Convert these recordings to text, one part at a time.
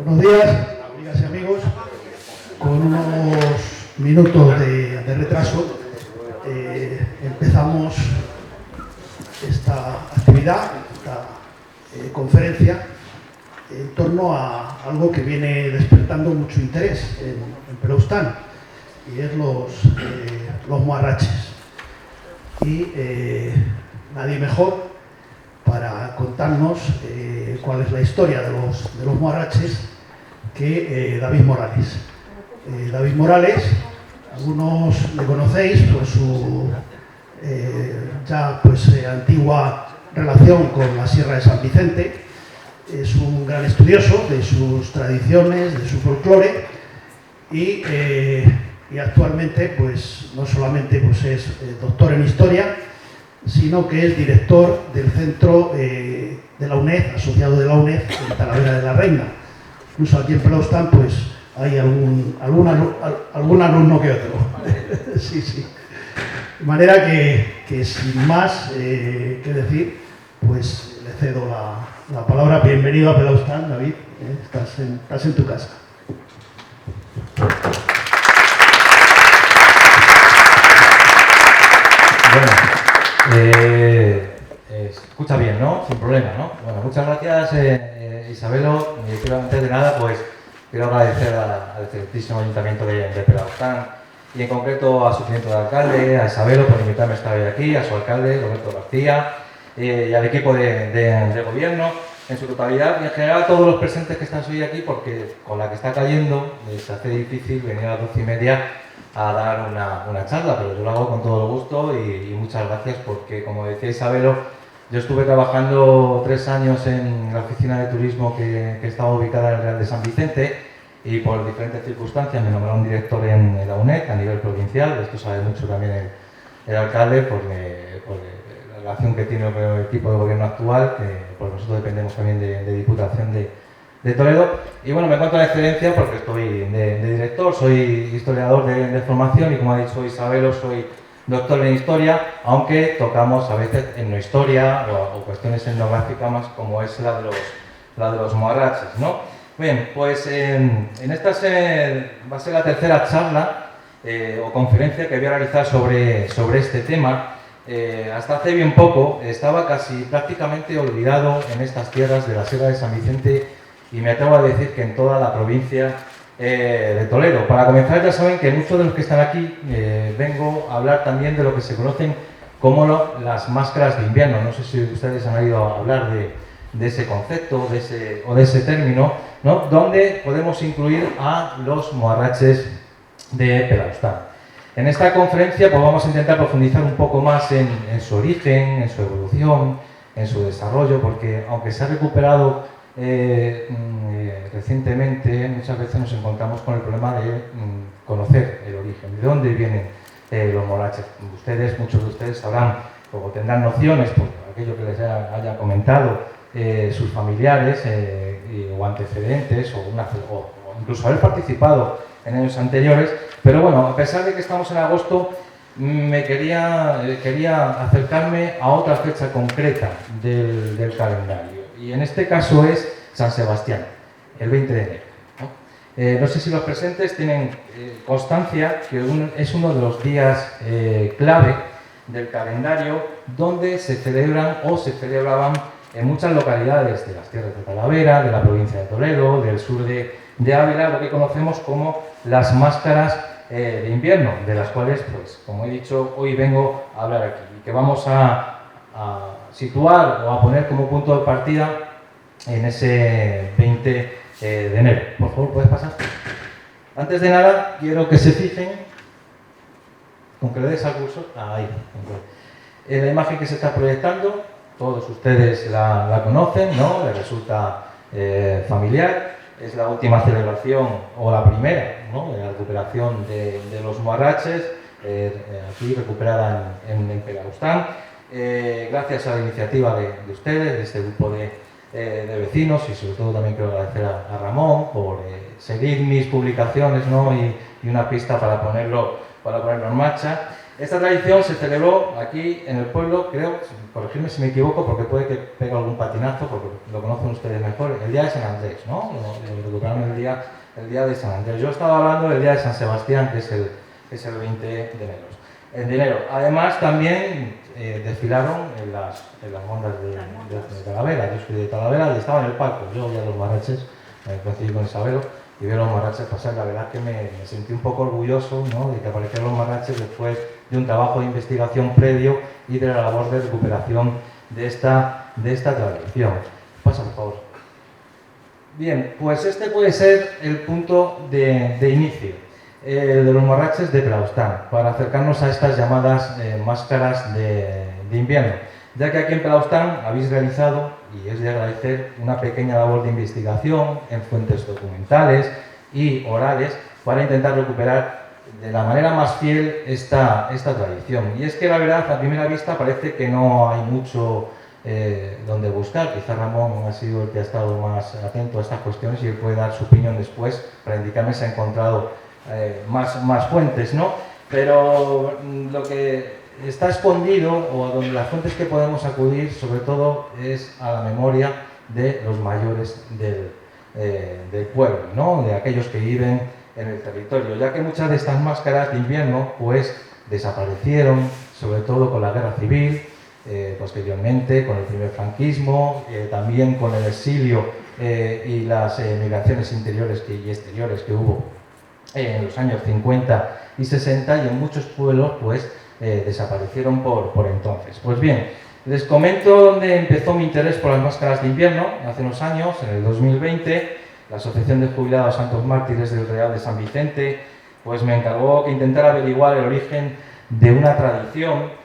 Buenos días, amigas y amigos. Con unos minutos de retraso empezamos esta actividad, esta conferencia, en torno a algo que viene despertando mucho interés en Pelaustán, y es los moarraches. Y nadie mejor para contarnos cuál es la historia de los moarraches que David Morales. David Morales, algunos le conocéis por su antigua relación con la Sierra de San Vicente. Es un gran estudioso de sus tradiciones, de su folclore, y actualmente pues no solamente es doctor en historia, sino que es director del centro de la UNED, asociado de la UNED en Talavera de la Reina. Incluso aquí en Pelaustán pues hay algún alumno que otro. Sí, sí. De manera que sin más que decir, pues le cedo la palabra. Bienvenido a Pelaustán, David. Estás en tu casa. Bueno, escucha bien, ¿no? Sin problema, ¿no? Bueno, muchas gracias, Isabelo. Antes de nada, pues quiero agradecer al excelentísimo Ayuntamiento de Pelaustán y en concreto a su teniente de alcalde, a Isabelo, por invitarme a estar hoy aquí, a su alcalde, Roberto García, y al equipo de gobierno en su totalidad, y en general a todos los presentes que están hoy aquí, porque con la que está cayendo se hace difícil venir a las 12:30 a dar una charla, pero yo lo hago con todo el gusto y muchas gracias, porque como decía Isabelo, yo estuve trabajando 3 años en la oficina de turismo que estaba ubicada en el Real de San Vicente, y por diferentes circunstancias me nombraron director en la UNED a nivel provincial. De esto sabe mucho también el alcalde por la relación que tiene con el equipo de gobierno actual, que pues nosotros dependemos también de Diputación de Toledo. Y bueno, me encuentro la excelencia porque estoy de director, soy historiador de formación y, como ha dicho Isabelo, soy doctor en historia, aunque tocamos a veces etnohistoria o cuestiones etnográficas más, como es la de los moarraches, ¿no? Bien, pues en esta va a ser la tercera charla o conferencia que voy a realizar sobre este tema. Hasta hace bien poco estaba prácticamente olvidado en estas tierras de la Sierra de San Vicente, y me atrevo a decir que en toda la provincia de Toledo. Para comenzar, ya saben que muchos de los que están aquí vengo a hablar también de lo que se conocen como las máscaras de invierno. No sé si ustedes han oído hablar de ese concepto o de ese término, ¿no? Donde podemos incluir a los moarraches de Pelaustán. En esta conferencia pues vamos a intentar profundizar un poco más en su origen, en su evolución, en su desarrollo, porque aunque se ha recuperado recientemente, muchas veces nos encontramos con el problema de conocer el origen, de dónde vienen los moarraches. Muchos de ustedes sabrán o tendrán nociones por aquello que les haya comentado sus familiares o antecedentes, o incluso haber participado en años anteriores. Pero bueno, a pesar de que estamos en agosto, quería acercarme a otra fecha concreta del calendario, y en este caso es San Sebastián, el 20 de enero. No sé si los presentes tienen constancia que es uno de los días clave del calendario, donde se celebran o se celebraban en muchas localidades de las tierras de Talavera, de la provincia de Toledo, del sur de Ávila, lo que conocemos como las máscaras de invierno, de las cuales, pues, como he dicho, hoy vengo a hablar aquí, y que vamos a situar o a poner como punto de partida en ese 20 de enero. Por favor, ¿puedes pasar? Antes de nada, quiero que se fijen, con que le des al cursor, ahí, la imagen que se está proyectando. Todos ustedes la conocen, ¿no? Les resulta familiar. Es la última celebración, o la primera, ¿no?, de la recuperación de los moarraches, aquí recuperada en Pelaustán, gracias a la iniciativa de ustedes, de este grupo de vecinos, y sobre todo también quiero agradecer a Ramón por seguir mis publicaciones, ¿no?, y una pista para ponerlo en marcha. Esta tradición se celebró aquí en el pueblo, creo, corregirme si me equivoco, porque puede que pegue algún patinazo, porque lo conocen ustedes mejor, el día de San Andrés, ¿no? Lo recuperaron el día de San Andrés. Yo estaba hablando del día de San Sebastián, que es el 20 de enero. Además, también desfilaron en las mondas de Talavera. Yo soy de Talavera y estaba en el palco. Yo vi a los marraches, coincidí con Isabelo, y vi a los marraches pasar. La verdad que me sentí un poco orgulloso, ¿no?, de que aparecieran los marraches después de un trabajo de investigación previo y de la labor de recuperación de esta tradición. Pasa, por favor. Bien, pues este puede ser el punto de inicio, el de los marraches de Pelaustán, para acercarnos a estas llamadas máscaras de invierno, ya que aquí en Pelaustán habéis realizado, y es de agradecer, una pequeña labor de investigación en fuentes documentales y orales para intentar recuperar de la manera más fiel esta tradición. Y es que la verdad, a primera vista, parece que no hay mucho donde buscar. Quizá Ramón ha sido el que ha estado más atento a estas cuestiones y él puede dar su opinión después para indicarme si ha encontrado más fuentes, ¿no? Pero lo que está escondido, o donde las fuentes que podemos acudir, sobre todo, es a la memoria de los mayores del pueblo, ¿no?, de aquellos que viven en el territorio, ya que muchas de estas máscaras de invierno pues desaparecieron, sobre todo con la guerra civil, posteriormente con el primer franquismo, también con el exilio y las migraciones interiores y exteriores que hubo en los años 50 y 60, y en muchos pueblos pues desaparecieron por entonces. Pues bien, les comento dónde empezó mi interés por las máscaras de invierno. Hace unos años, en el 2020, la Asociación de Jubilados Santos Mártires del Real de San Vicente pues me encargó que intentara averiguar el origen de una tradición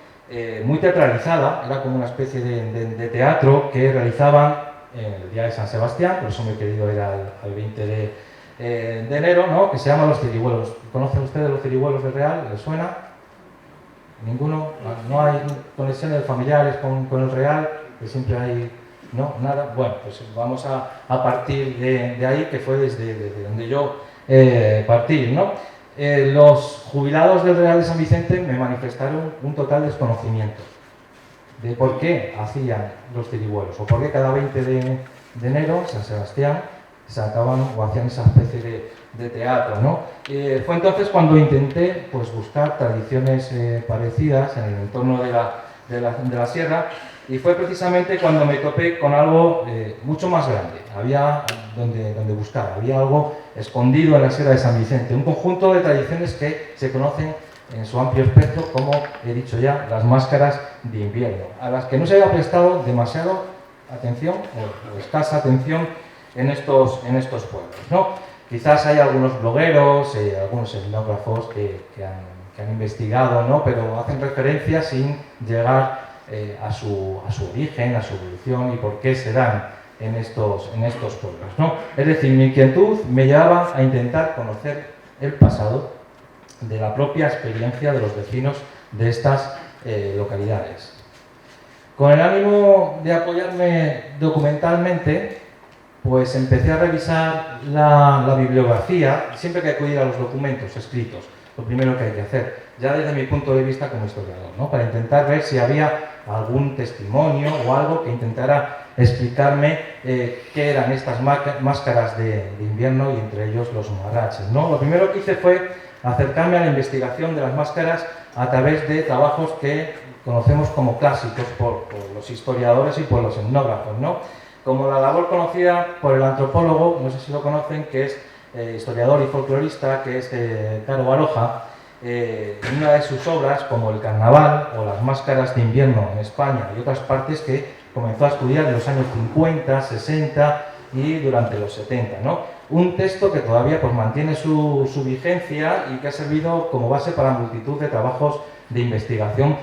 muy teatralizada. Era como una especie de teatro que realizaban el día de San Sebastián, por eso me he querido ir al 20 de enero, ¿no?, que se llama Los Cirihuelos. ¿Conocen ustedes los Cirihuelos del Real? ¿Les suena? ¿Ninguno? ¿No hay conexiones familiares con el Real? Que siempre hay... ¿No? Nada. Bueno, pues vamos a partir de ahí, que fue desde donde yo partí, ¿no? Los jubilados del Real de San Vicente me manifestaron un total desconocimiento de por qué hacían los cirihuelos, o por qué cada 20 de enero, San Sebastián, sacaban o hacían esa especie de teatro, ¿no? Fue entonces cuando intenté pues buscar tradiciones parecidas en el entorno de la sierra, y fue precisamente cuando me topé con algo mucho más grande. Había donde buscar, había algo escondido en la Sierra de San Vicente, un conjunto de tradiciones que se conocen en su amplio espectro, como he dicho ya, las máscaras de invierno, a las que no se había prestado demasiado atención o escasa atención en estos pueblos, ¿no? Quizás hay algunos blogueros, algunos etnógrafos que han investigado, ¿no?, pero hacen referencia sin llegar a su origen, a su evolución y por qué se dan en estos pueblos, ¿no? Es decir, mi inquietud me llevaba a intentar conocer el pasado de la propia experiencia de los vecinos de estas localidades. Con el ánimo de apoyarme documentalmente, pues empecé a revisar la bibliografía, siempre que acudir a los documentos escritos, lo primero que hay que hacer, ya desde mi punto de vista como historiador, ¿no?, para intentar ver si había algún testimonio o algo que intentara explicarme qué eran estas máscaras de invierno, y entre ellos los marraches, ¿no? Lo primero que hice fue acercarme a la investigación de las máscaras a través de trabajos que conocemos como clásicos por los historiadores y por los etnógrafos, ¿no?, como la labor conocida por el antropólogo, no sé si lo conocen, que es historiador y folclorista, que es Caro Baroja. En una de sus obras, como El Carnaval o Las Máscaras de Invierno en España y otras partes, que comenzó a estudiar en los años 50, 60 y durante los 70, ¿no? Un texto que todavía pues mantiene su vigencia y que ha servido como base para multitud de trabajos de investigación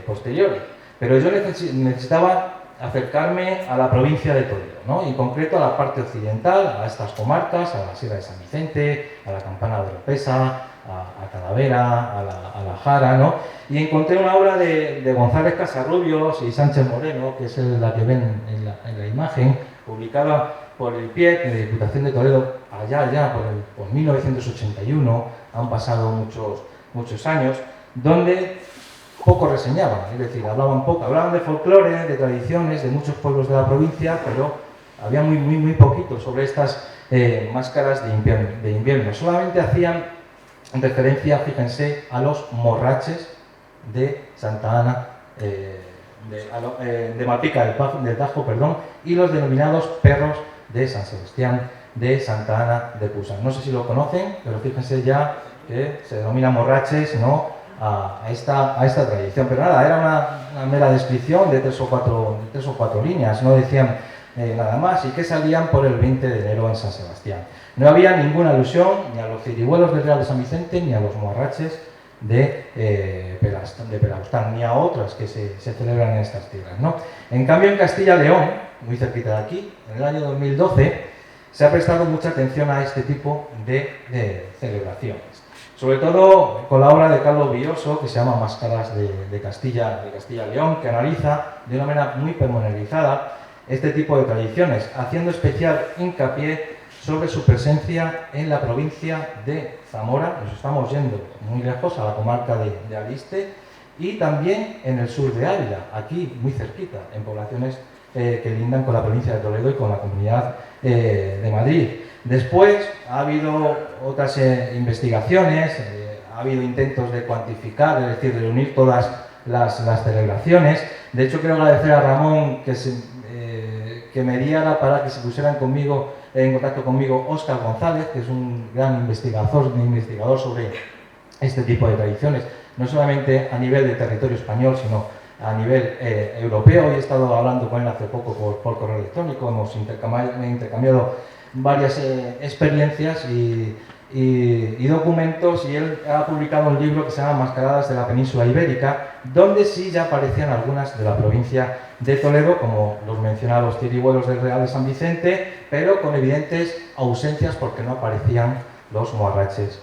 posteriores. Pero yo necesitaba acercarme a la provincia de Toledo, ¿no?, y en concreto a la parte occidental, a estas comarcas, a la Sierra de San Vicente, a la Campana de Oropesa, a Talavera, a la Jara, ¿no? Y encontré una obra de González Casarrubios y Sánchez Moreno, que es la que ven en la imagen, publicada por el PIEC, en la Diputación de Toledo, allá por 1981, han pasado muchos años, donde poco reseñaban, es decir, hablaban poco, hablaban de folclore, de tradiciones, de muchos pueblos de la provincia, pero había muy poquito sobre estas máscaras de invierno. Solamente hacían referencia, fíjense, a los morraches de Santa Ana, de Malpica del Tajo, perdón, y los denominados perros de San Sebastián de Santa Ana de Pusan. No sé si lo conocen, pero fíjense ya que se denomina morraches, ¿no?, a esta tradición. Pero nada, era una mera descripción de tres o cuatro líneas, no decían nada más, y que salían por el 20 de enero en San Sebastián. No había ninguna alusión ni a los ciribuelos del Real de San Vicente, ni a los morraches de Pelaustán, ni a otras que se celebran en estas tierras, ¿no? En cambio, en Castilla y León, muy cerquita de aquí, en el año 2012, se ha prestado mucha atención a este tipo de celebraciones. Sobre todo con la obra de Carlos Villoso, que se llama Máscaras de Castilla y León, que analiza de una manera muy pormenorizada este tipo de tradiciones, haciendo especial hincapié sobre su presencia en la provincia de Zamora. Nos estamos yendo muy lejos, a la comarca de Aliste, y también en el sur de Ávila, aquí muy cerquita, en poblaciones que lindan con la provincia de Toledo y con la Comunidad de Madrid. Después ha habido otras investigaciones, ha habido intentos de cuantificar, es decir, de reunir todas las celebraciones. De hecho, quiero agradecer a Ramón que mediara para que se pusieran en contacto conmigo Óscar González, que es un gran investigador sobre este tipo de tradiciones, no solamente a nivel de territorio español, sino a nivel europeo. He estado hablando con él hace poco por correo electrónico, hemos intercambiado varias experiencias y documentos, y él ha publicado un libro que se llama Mascaradas de la Península Ibérica, donde sí ya aparecían algunas de la provincia de Toledo, como los mencionados ciribuelos del Real de San Vicente, pero con evidentes ausencias porque no aparecían los morraches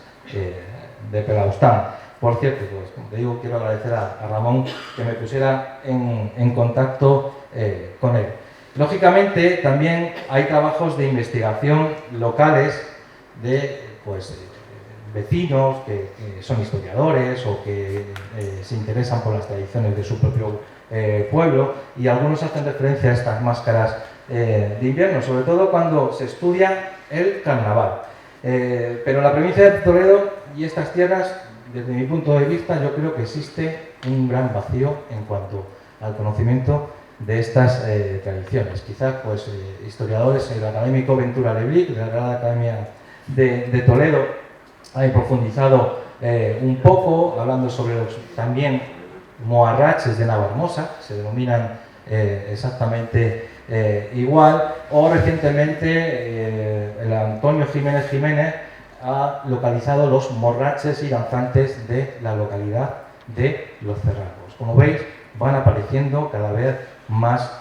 de Pelaustán. Por cierto, pues, como te digo, quiero agradecer a Ramón que me pusiera en contacto con él. Lógicamente, también hay trabajos de investigación locales de vecinos que son historiadores o que se interesan por las tradiciones de su propio pueblo, y algunos hacen referencia a estas máscaras de invierno, sobre todo cuando se estudia el carnaval. Pero en la provincia de Toledo y estas tierras, desde mi punto de vista, yo creo que existe un gran vacío en cuanto al conocimiento de estas tradiciones. Quizás historiadores, el académico Ventura Lebric, de la Real Academia de Toledo, ha profundizado un poco, hablando sobre los también moarraches de Navarmosa, se denominan exactamente igual, o recientemente el Antonio Jiménez ha localizado los morraches y danzantes de la localidad de Los Cerrados. Como veis, van apareciendo cada vez más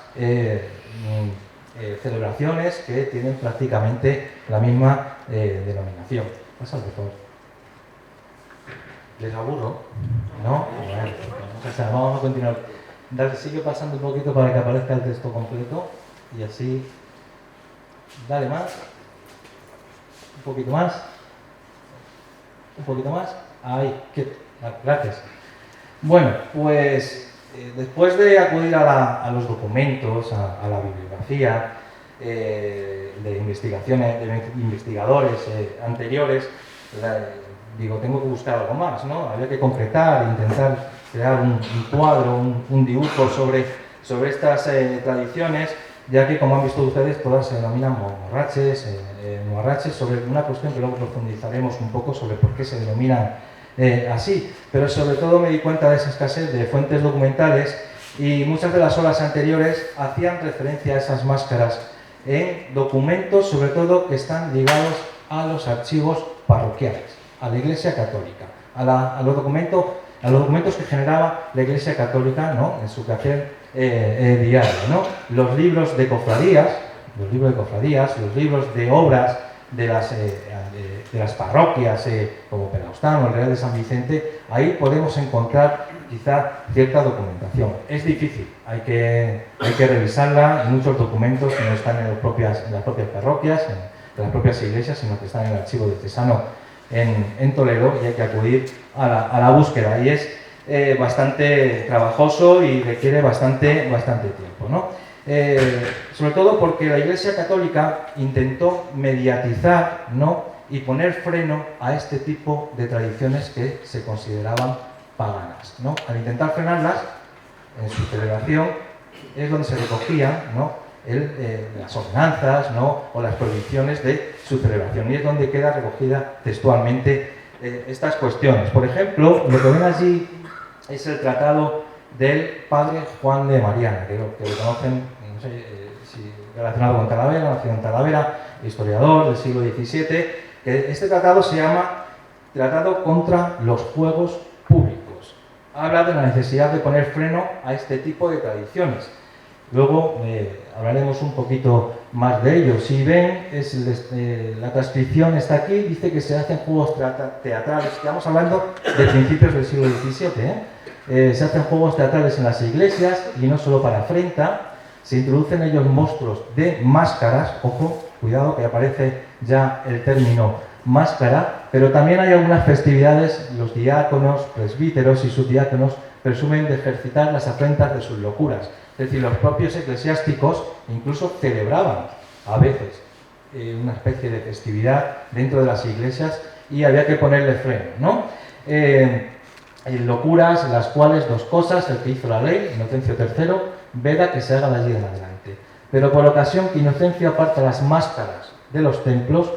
celebraciones que tienen prácticamente la misma denominación. Pasa, por favor. ¿Les aburro? ¿No? Bueno, o sea, vamos a continuar. Sigue pasando un poquito para que aparezca el texto completo y así. Dale más. Un poquito más. Un poquito más. Ahí. Gracias. Bueno, pues después de acudir a los documentos, a la bibliografía de investigadores anteriores, tengo que buscar algo más, ¿no? Había que concretar, intentar crear un cuadro, un dibujo sobre estas tradiciones, ya que, como han visto ustedes, todas se denominan morraches, sobre una cuestión que luego profundizaremos un poco sobre por qué se denominan así. Pero sobre todo me di cuenta de esa escasez de fuentes documentales, y muchas de las obras anteriores hacían referencia a esas máscaras en documentos, sobre todo que están ligados a los archivos parroquiales, a la Iglesia Católica, a los documentos que generaba la Iglesia Católica, ¿no?, en su quehacer diario, ¿no? Los libros de cofradías, los libros de obras de las parroquias como Pelaustán o el Real de San Vicente. Ahí podemos encontrar quizá cierta documentación. Es difícil, hay que revisarla, y muchos documentos no están en las propias parroquias, en las propias iglesias, sino que están en el archivo diocesano en Toledo, y hay que acudir a la búsqueda. Y es bastante trabajoso y requiere bastante tiempo, ¿no? Sobre todo porque la Iglesia Católica intentó mediatizar, ¿no?, y poner freno a este tipo de tradiciones que se consideraban paganas, ¿no? Al intentar frenarlas en su celebración es donde se recogían, ¿no?, las ordenanzas, ¿no?, o las prohibiciones de su celebración, y es donde queda recogida textualmente estas cuestiones. Por ejemplo, lo que ven allí es el tratado del padre Juan de Mariana, que lo conocen, no sé si relacionado con Talavera, nacido en Talavera, historiador del siglo XVII. Este tratado se llama Tratado contra los Juegos Públicos. Habla de la necesidad de poner freno a este tipo de tradiciones. Luego hablaremos un poquito más de ello. Si ven, la transcripción está aquí, dice que se hacen juegos teatrales. Estamos hablando de principios del siglo XVII. Se hacen juegos teatrales en las iglesias y no solo para afrenta. Se introducen ellos monstruos de máscaras. Ojo, cuidado que aparece ya el término máscara, pero también hay algunas festividades, los diáconos, presbíteros y subdiáconos presumen de ejercitar las afrentas de sus locuras. Es decir, los propios eclesiásticos incluso celebraban a veces una especie de festividad dentro de las iglesias y había que ponerle freno, ¿no? Locuras, las cuales dos cosas, el que hizo la ley, Inocencio III, veda que se haga de allí en adelante. Pero por ocasión que Inocencio aparta las máscaras de los templos,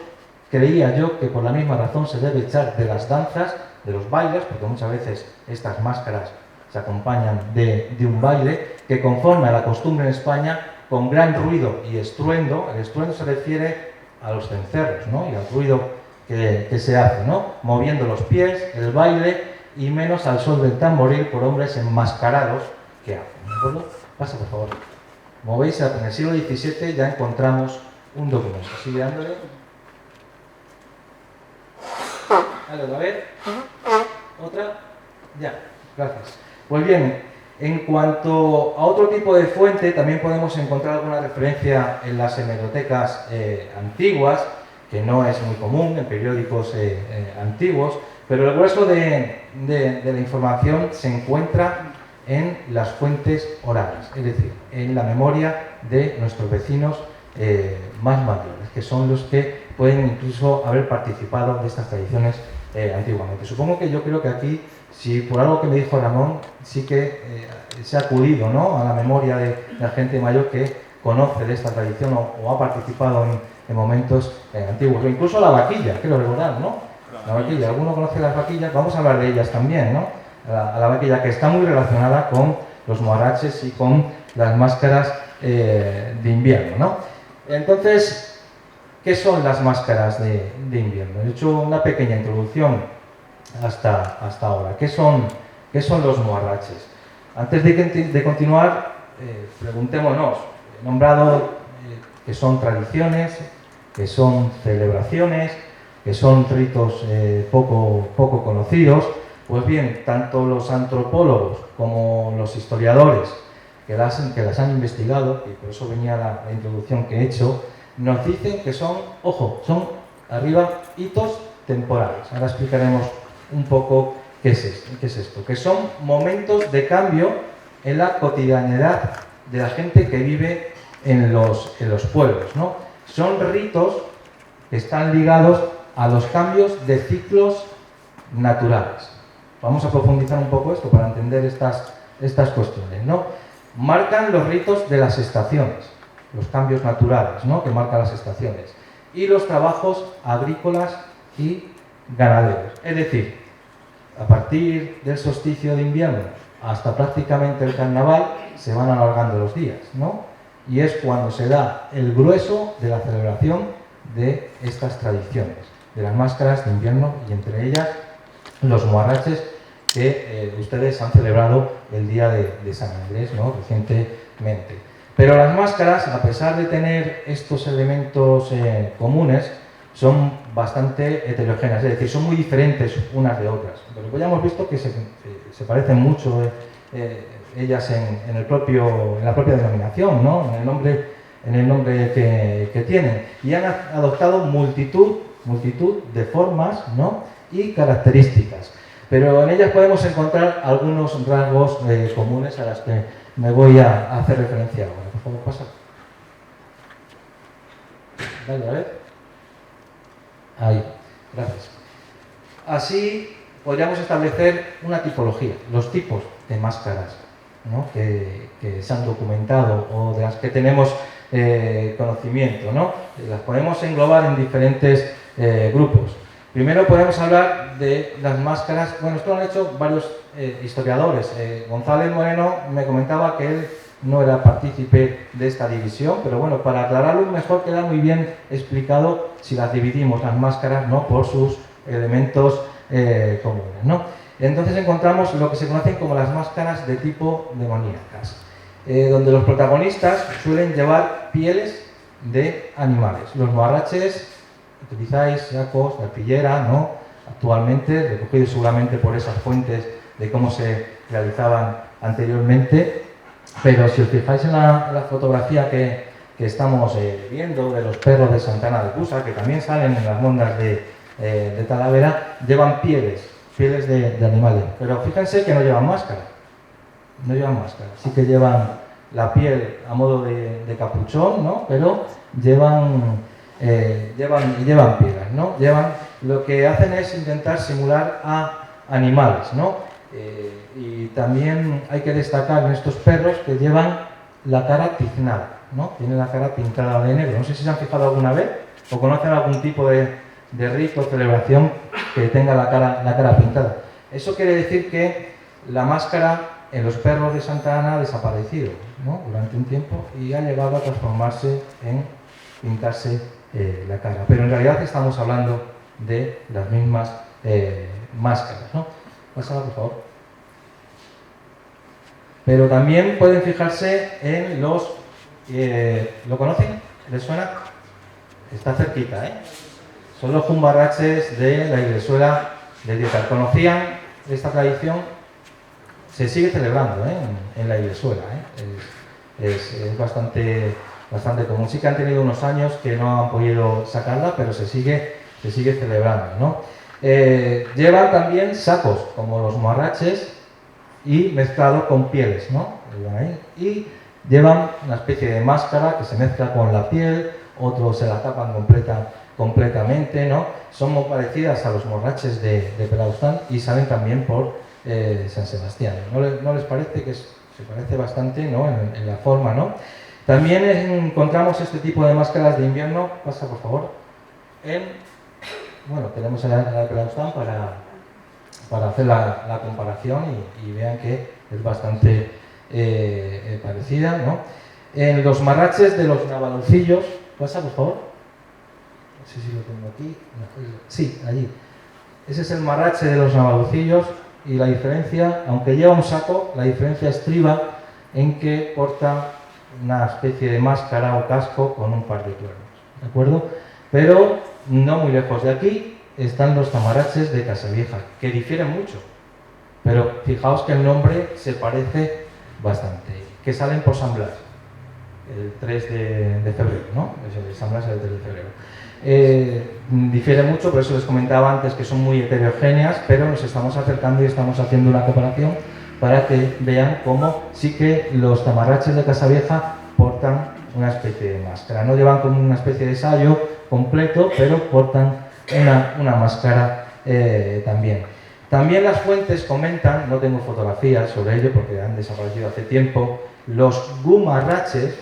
creía yo que por la misma razón se debe echar de las danzas, de los bailes, porque muchas veces estas máscaras se acompañan de un baile, que conforme a la costumbre en España, con gran ruido y estruendo. El estruendo se refiere a los cencerros, ¿no?, y al ruido que se hace, ¿no?, moviendo los pies, el baile, y menos al son del tamboril por hombres enmascarados que hacen. ¿De acuerdo? Pasa, por favor. Como veis, en el siglo XVII ya encontramos un documento. Sigue dándole. Dale otra vez. Otra. Ya. Gracias. Pues bien, en cuanto a otro tipo de fuente, también podemos encontrar alguna referencia en las hemerotecas antiguas, que no es muy común en periódicos antiguos, pero el grueso de la información se encuentra en las fuentes orales, es decir, en la memoria de nuestros vecinos más mayores, que son los que pueden incluso haber participado de estas tradiciones antiguamente. Supongo que yo creo que aquí, si por algo que me dijo Ramón, sí que se ha acudido, ¿no?, a la memoria de la gente mayor que conoce de esta tradición o ha participado en momentos antiguos, o incluso la vaquilla, creo recordar, ¿no? La vaquilla, ¿alguno conoce las vaquillas? Vamos a hablar de ellas también, ¿no? A la vaquilla, que está muy relacionada con los moaraches y con las máscaras de invierno, ¿no? Entonces, ¿qué son las máscaras de invierno? He hecho una pequeña introducción hasta ahora. ¿Qué son los moaraches? Antes de continuar, preguntémonos. He nombrado que son tradiciones, que son celebraciones, que son ritos poco conocidos. Pues bien, tanto los antropólogos como los historiadores que las han investigado, y por eso venía la introducción que he hecho, nos dicen que son hitos temporales. Ahora explicaremos un poco qué es esto, que son momentos de cambio en la cotidianidad de la gente que vive en los pueblos, ¿no? Son ritos que están ligados a los cambios de ciclos naturales. Vamos a profundizar un poco esto para entender estas cuestiones, ¿no? Marcan los ritos de las estaciones, los cambios naturales, ¿no?, que marcan las estaciones, y los trabajos agrícolas y ganaderos. Es decir, a partir del solsticio de invierno hasta prácticamente el carnaval se van alargando los días, ¿no? Y es cuando se da el grueso de la celebración de estas tradiciones, de las máscaras de invierno, y entre ellas los moaraches, que ustedes han celebrado el día de San Andrés, ¿no?, recientemente. Pero las máscaras, a pesar de tener estos elementos comunes, son bastante heterogéneas, es decir, son muy diferentes unas de otras. Pero ya hemos visto que se parecen mucho ellas en la propia denominación, ¿no?, en el nombre que tienen. Y han adoptado multitud de formas, ¿no?, y características. pero en ellas podemos encontrar algunos rasgos comunes a los que me voy a hacer referencia ahora. Por favor, pasa. Dale, a ver. Ahí, gracias. Así podríamos establecer una tipología, los tipos de máscaras, ¿no?, que se han documentado o de las que tenemos conocimiento, ¿no? Las podemos englobar en diferentes grupos. Primero podemos hablar de las máscaras. Bueno, esto lo han hecho varios historiadores. González Moreno me comentaba que él no era partícipe de esta división, pero bueno, para aclararlo mejor queda muy bien explicado si las dividimos, las máscaras, ¿no?, por sus elementos comunes, ¿no? Entonces encontramos lo que se conocen como las máscaras de tipo demoníacas, donde los protagonistas suelen llevar pieles de animales. Los moarraches utilizáis sacos de arpillera, ¿no?, actualmente, recogidos seguramente por esas fuentes de cómo se realizaban anteriormente, pero si os fijáis en la fotografía que estamos viendo de los perros de Santa Ana de Cusa, que también salen en las mondas de Talavera, llevan pieles de animales, pero fíjense que no llevan máscara, sí que llevan la piel a modo de capuchón, ¿no?, pero llevan pieles, ¿no? Lo que hacen es intentar simular a animales, ¿no? Y también hay que destacar en estos perros que llevan la cara tiznada, ¿no? Tienen la cara pintada de negro. No sé si se han fijado alguna vez o conocen algún tipo de rito o celebración que tenga la cara pintada. Eso quiere decir que la máscara en los perros de Santa Ana ha desaparecido, ¿no?, durante un tiempo, y ha llegado a transformarse en pintarse la cara. Pero en realidad estamos hablando de las mismas máscaras, ¿no? Pásala, por favor. Pero también pueden fijarse en los... ¿lo conocen? ¿Les suena? Está cerquita, ¿eh? Son los jumbarraches de la Iglesuela de Dietar. ¿Conocían esta tradición? Se sigue celebrando, ¿eh?, en la Iglesuela, ¿eh? Es bastante común. Sí que han tenido unos años que no han podido sacarla, pero se sigue celebrando, ¿no? Llevan también sacos, como los moarraches, y mezclado con pieles, ¿no? Y llevan una especie de máscara que se mezcla con la piel, otros se la tapan completamente, ¿no? Son muy parecidas a los moarraches de Pelaustán y salen también por San Sebastián. ¿No les parece que se parece bastante, ¿no?, en la forma, ¿no? También encontramos este tipo de máscaras de invierno. Pasa, por favor. Bueno, tenemos la de Pelaustán para hacer la comparación y vean que es bastante parecida, ¿no? En los marraches de los navalucillos. Pasa, por favor. No sé si lo tengo aquí. Sí, allí. Ese es el marrache de los navalucillos, y la diferencia, aunque lleva un saco, la diferencia estriba en que porta una especie de máscara o casco con un par de cuernos, ¿de acuerdo? Pero no muy lejos de aquí están los tamarraches de Casavieja, que difieren mucho, pero fijaos que el nombre se parece bastante, que salen por San Blas, el 3 de febrero, ¿no? San Blas es el 3 de febrero. Difiere mucho, por eso les comentaba antes que son muy heterogéneas, pero nos estamos acercando y estamos haciendo una comparación para que vean cómo sí que los tamarraches de Casavieja portan una especie de máscara. No llevan como una especie de sayo completo, pero portan una máscara también. También las fuentes comentan, no tengo fotografías sobre ello porque han desaparecido hace tiempo, los gumarraches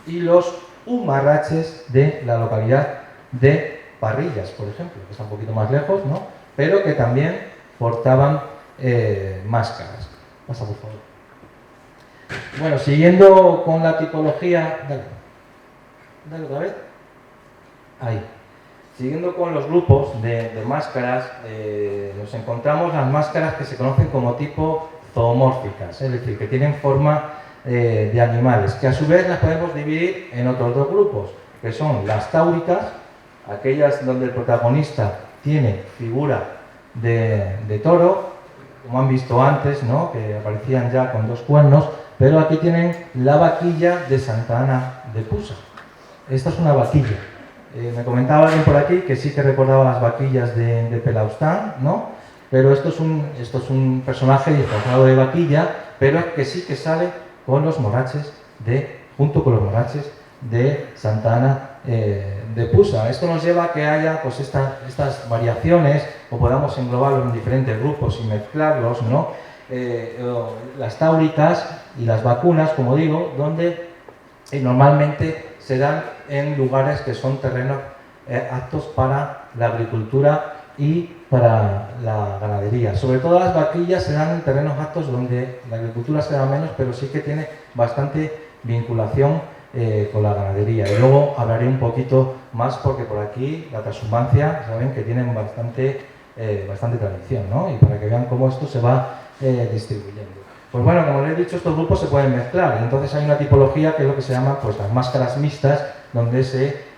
y los humarraches de la localidad de Parrillas, por ejemplo, que está un poquito más lejos, ¿no?, pero que también portaban máscaras. Pasa, por favor. Bueno, siguiendo con la tipología... Dale otra vez. Ahí. Siguiendo con los grupos de máscaras, nos encontramos las máscaras que se conocen como tipo zoomórficas, es decir, que tienen forma de animales, que a su vez las podemos dividir en otros dos grupos, que son las táuricas, aquellas donde el protagonista tiene figura de toro, como han visto antes, ¿no?, que aparecían ya con dos cuernos, pero aquí tienen la vaquilla de Santa Ana de Cusa. Esta es una vaquilla. Me comentaba alguien por aquí que sí que recordaba las vaquillas de Pelaustán, ¿no? Pero esto es un personaje disfrazado de vaquilla, pero que sí que sale con los morraches junto con los morraches de Santa Ana de Pusa. Esto nos lleva a que haya pues, estas variaciones, o podamos englobarlos en diferentes grupos y mezclarlos, ¿no? Las táuricas y las vacunas, como digo, donde normalmente se dan en lugares que son terrenos aptos para la agricultura y para la ganadería. Sobre todo las vaquillas se dan en terrenos aptos donde la agricultura se da menos, pero sí que tiene bastante vinculación con la ganadería. Y luego hablaré un poquito más porque por aquí la trashumancia, saben que tienen bastante tradición, ¿no? Y para que vean cómo esto se va distribuyendo. Pues bueno, como les he dicho, estos grupos se pueden mezclar. Y entonces hay una tipología que es lo que se llama pues, las máscaras mixtas, donde se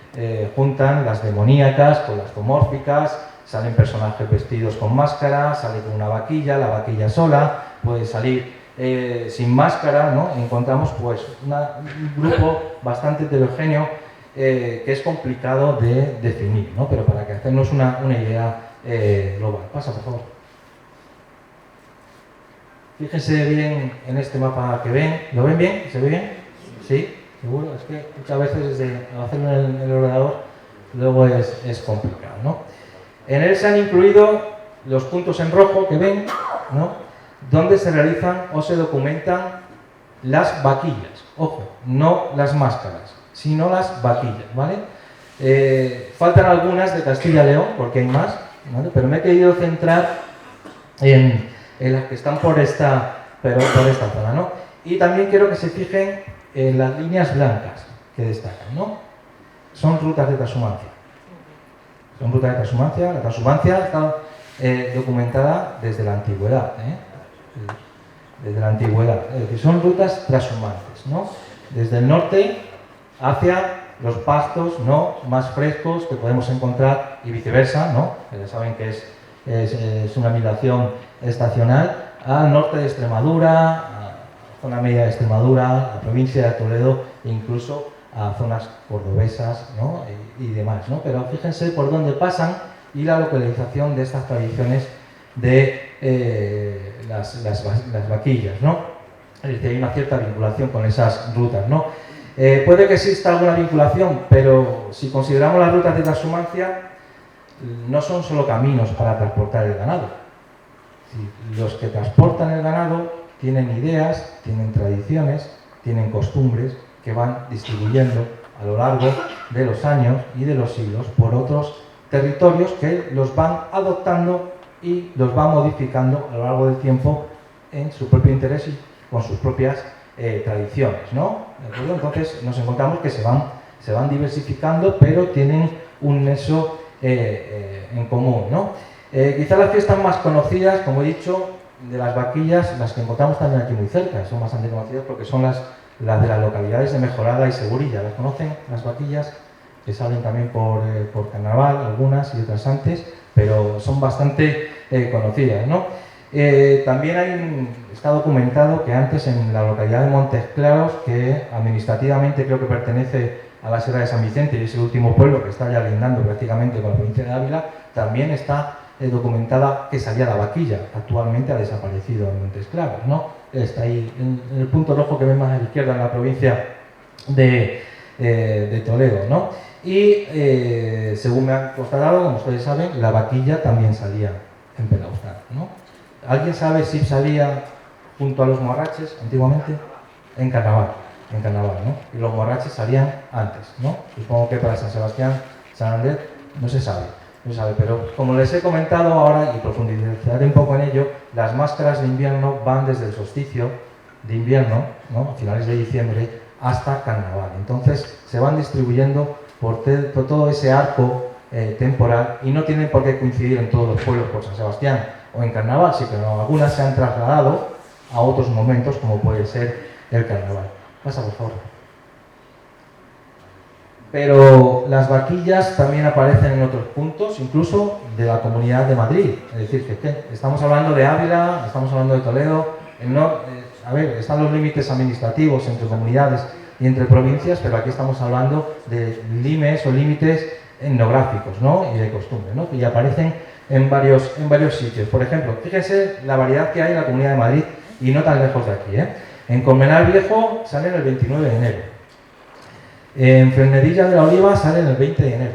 juntan las demoníacas con las zoomórficas, salen personajes vestidos con máscara, sale con una vaquilla, la vaquilla sola, puede salir sin máscara, ¿no? Encontramos pues un grupo bastante heterogéneo que es complicado de definir, ¿no? Pero para que hacernos una idea global. Pasa, por favor. Fíjense bien en este mapa que ven. ¿Lo ven bien? ¿Se ve bien? ¿Sí? ¿Seguro? Es que muchas veces desde hacerlo en el ordenador luego es complicado, ¿no? En él se han incluido los puntos en rojo que ven, ¿no? Donde se realizan o se documentan las vaquillas. Ojo, no las máscaras, sino las vaquillas, ¿vale? Faltan algunas de Castilla y León, porque hay más, ¿vale? Pero me he querido centrar en las que están por esta zona, ¿no? Y también quiero que se fijen en las líneas blancas que destacan, ¿no? Son rutas de trashumancia. Son rutas de trashumancia. La trashumancia está documentada desde la antigüedad, desde la antigüedad. Es decir, son rutas trashumantes, ¿no? Desde el norte hacia los pastos, ¿no? Más frescos que podemos encontrar y viceversa, ¿no? Que ya saben que es una migración estacional al norte de Extremadura, a zona media de Extremadura, a la provincia de Toledo e incluso a zonas cordobesas, ¿no? y demás, ¿no? Pero fíjense por dónde pasan y la localización de estas tradiciones de las vaquillas, ¿no? Es decir, hay una cierta vinculación con esas rutas, ¿no? Puede que exista alguna vinculación, pero si consideramos las rutas de trashumancia, no son solo caminos para transportar el ganado. Los que transportan el ganado tienen ideas, tienen tradiciones, tienen costumbres que van distribuyendo a lo largo de los años y de los siglos por otros territorios que los van adoptando y los van modificando a lo largo del tiempo en su propio interés y con sus propias tradiciones, ¿no? ¿De acuerdo? Entonces nos encontramos que se van diversificando, pero tienen un nexo en común, ¿no? Quizás las fiestas más conocidas, como he dicho, de las vaquillas, las que encontramos también aquí muy cerca, son bastante conocidas porque son las de las localidades de Mejorada y Segurilla. ¿Las conocen, las vaquillas? Que salen también por carnaval, algunas y otras antes, pero son bastante conocidas, ¿no? También está documentado que antes en la localidad de Montes Claros, que administrativamente creo que pertenece a la Sierra de San Vicente y es el último pueblo que está ya lindando prácticamente con la provincia de Ávila, también está documentada que salía la vaquilla. Actualmente ha desaparecido en Montes Claros, ¿no? Está ahí en el punto rojo que ven más a la izquierda en la provincia de Toledo, ¿no? Y según me han constatado, como ustedes saben, la vaquilla también salía en Pelauzán, ¿no? ¿Alguien sabe si salía junto a los morraches antiguamente? En carnaval, ¿no? Y los morraches salían antes, ¿no? Supongo que para San Sebastián, San Andrés, no se sabe, pero como les he comentado ahora y profundizaré un poco en ello, las máscaras de invierno van desde el solsticio de invierno, ¿no? A finales de diciembre, hasta carnaval. Entonces se van distribuyendo por todo ese arco temporal y no tienen por qué coincidir en todos los pueblos por San Sebastián o en carnaval, sí, pero algunas se han trasladado a otros momentos como puede ser el carnaval. Pasa, por favor. Pero las vaquillas también aparecen en otros puntos, incluso de la Comunidad de Madrid. Es decir, que estamos hablando de Ávila, estamos hablando de Toledo. A ver, están los límites administrativos entre comunidades y entre provincias, pero aquí estamos hablando de limes o límites etnográficos, ¿no? Y de costumbres, ¿no? Y aparecen en varios sitios. Por ejemplo, fíjense la variedad que hay en la Comunidad de Madrid y no tan lejos de aquí, ¿eh? En Colmenar Viejo salen el 29 de enero. En Fresnedilla de la Oliva salen el 20 de enero.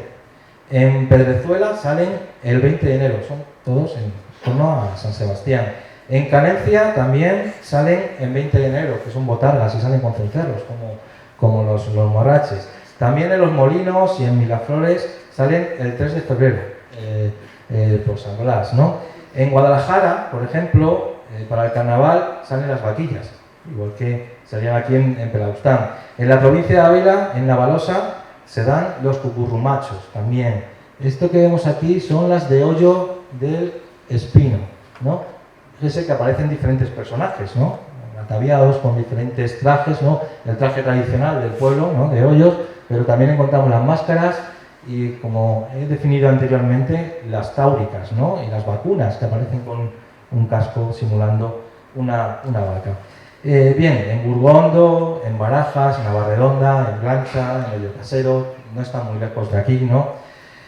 En Pedrezuela salen el 20 de enero. Son todos en torno a San Sebastián. En Canencia también salen el 20 de enero, que son botargas y salen con cencerros, como los morraches. También en Los Molinos y en Miraflores salen el 3 de febrero, por San Blas, ¿no? En Guadalajara, por ejemplo, para el carnaval salen las vaquillas, igual que salían aquí en Pelaustán. En la provincia de Ávila, en Navalosa, se dan los cucurrumachos también. Esto que vemos aquí son las de Hoyo del Espino, ¿no? Fíjese que aparecen diferentes personajes, ¿no? Ataviados con diferentes trajes, ¿no? El traje tradicional del pueblo, ¿no? De Hoyos, pero también encontramos las máscaras y, como he definido anteriormente, las táuricas, ¿no? Y las vacunas que aparecen con un casco simulando una vaca. Bien, en Burgondo, en Barajas, en Navarredonda, en Blancha, en El Casero, no están muy lejos de aquí, ¿no?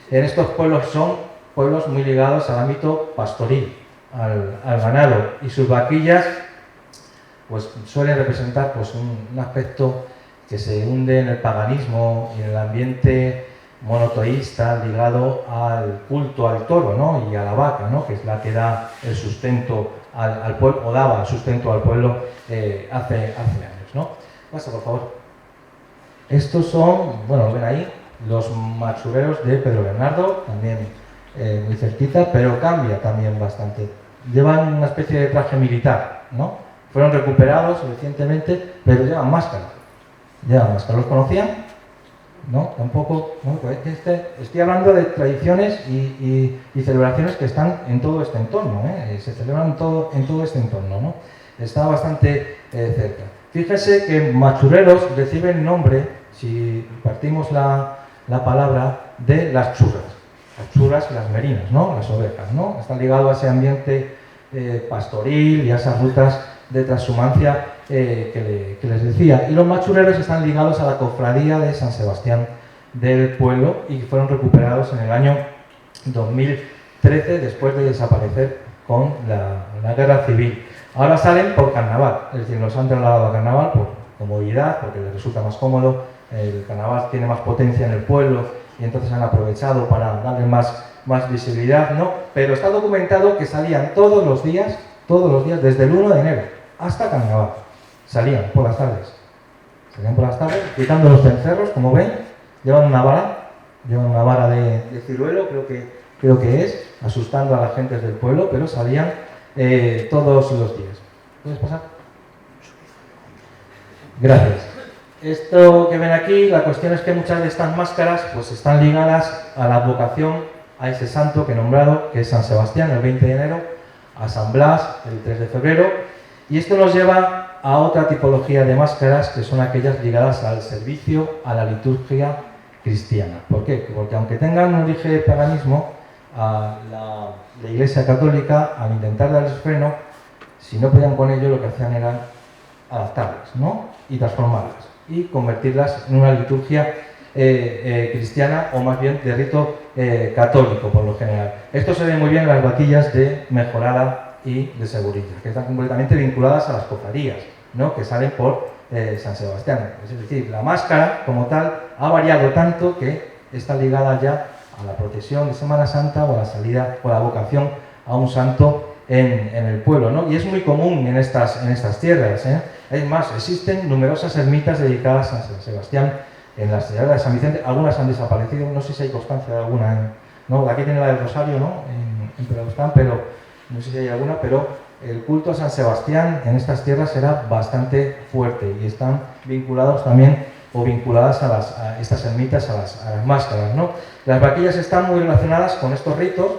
En estos pueblos son pueblos muy ligados al ámbito pastoril, al ganado, y sus vaquillas pues suelen representar pues un aspecto que se hunde en el paganismo y en el ambiente monoteísta ligado al culto al toro, ¿no? Y a la vaca, ¿no? Que es la que da el sustento al pueblo, o daba el sustento al pueblo hace años, ¿no? Pasa, por favor. Estos son, bueno, lo ven ahí, los machureros de Pedro Bernardo, también muy cerquita, pero cambia también bastante. Llevan una especie de traje militar, ¿no? Fueron recuperados recientemente, pero llevan máscara. ¿Los conocían? No, tampoco. No, pues estoy hablando de tradiciones y celebraciones que están en todo este entorno, ¿eh? Se celebran en todo este entorno, ¿no? Está bastante cerca. Fíjese que machureros reciben nombre, si partimos la palabra, de las churras. Las churras y las merinas, ¿no? Las ovejas, ¿no? Está ligado a ese ambiente pastoril y a esas rutas de transhumancia que les decía. Y los machureros están ligados a la cofradía de San Sebastián del pueblo y fueron recuperados en el año 2013, después de desaparecer con la guerra civil. Ahora salen por carnaval, es decir, los han trasladado a carnaval por comodidad, porque les resulta más cómodo. El carnaval tiene más potencia en el pueblo y entonces han aprovechado para darle más visibilidad, ¿no? Pero está documentado que salían todos los días, desde el 1 de enero hasta carnaval. Salían por las tardes, quitando los cencerros, como ven, llevan una vara de ciruelo, creo que es, asustando a las gentes del pueblo, pero salían todos los días. ¿Puedes pasar? Gracias. Esto que ven aquí, la cuestión es que muchas de estas máscaras pues están ligadas a la advocación a ese santo que he nombrado, que es San Sebastián, el 20 de enero, a San Blas, el 3 de febrero, y esto nos lleva a otra tipología de máscaras, que son aquellas ligadas al servicio, a la liturgia cristiana. ¿Por qué? Porque aunque tengan un origen de paganismo, la Iglesia Católica, al intentar darles freno, si no podían con ello, lo que hacían era adaptarlas, ¿no? Y transformarlas y convertirlas en una liturgia cristiana, o más bien de rito católico por lo general. Esto se ve muy bien en las vaquillas de Mejorada y de Segurilla, que están completamente vinculadas a las cofradías, ¿no? Que salen por San Sebastián. Es decir, la máscara como tal ha variado tanto que está ligada ya a la procesión de Semana Santa o a la salida o la vocación a un santo en el pueblo, ¿no? Y es muy común en estas tierras, ¿eh? Es más, existen numerosas ermitas dedicadas a San Sebastián en la Sierra de San Vicente. Algunas han desaparecido, no sé si hay constancia de alguna, ¿no? Aquí tiene la del Rosario, ¿no? En Pelaustán, pero no sé si hay alguna, pero el culto a San Sebastián en estas tierras era bastante fuerte y están vinculados también, o vinculadas a estas ermitas, a las máscaras, ¿no? Las vaquillas están muy relacionadas con estos ritos.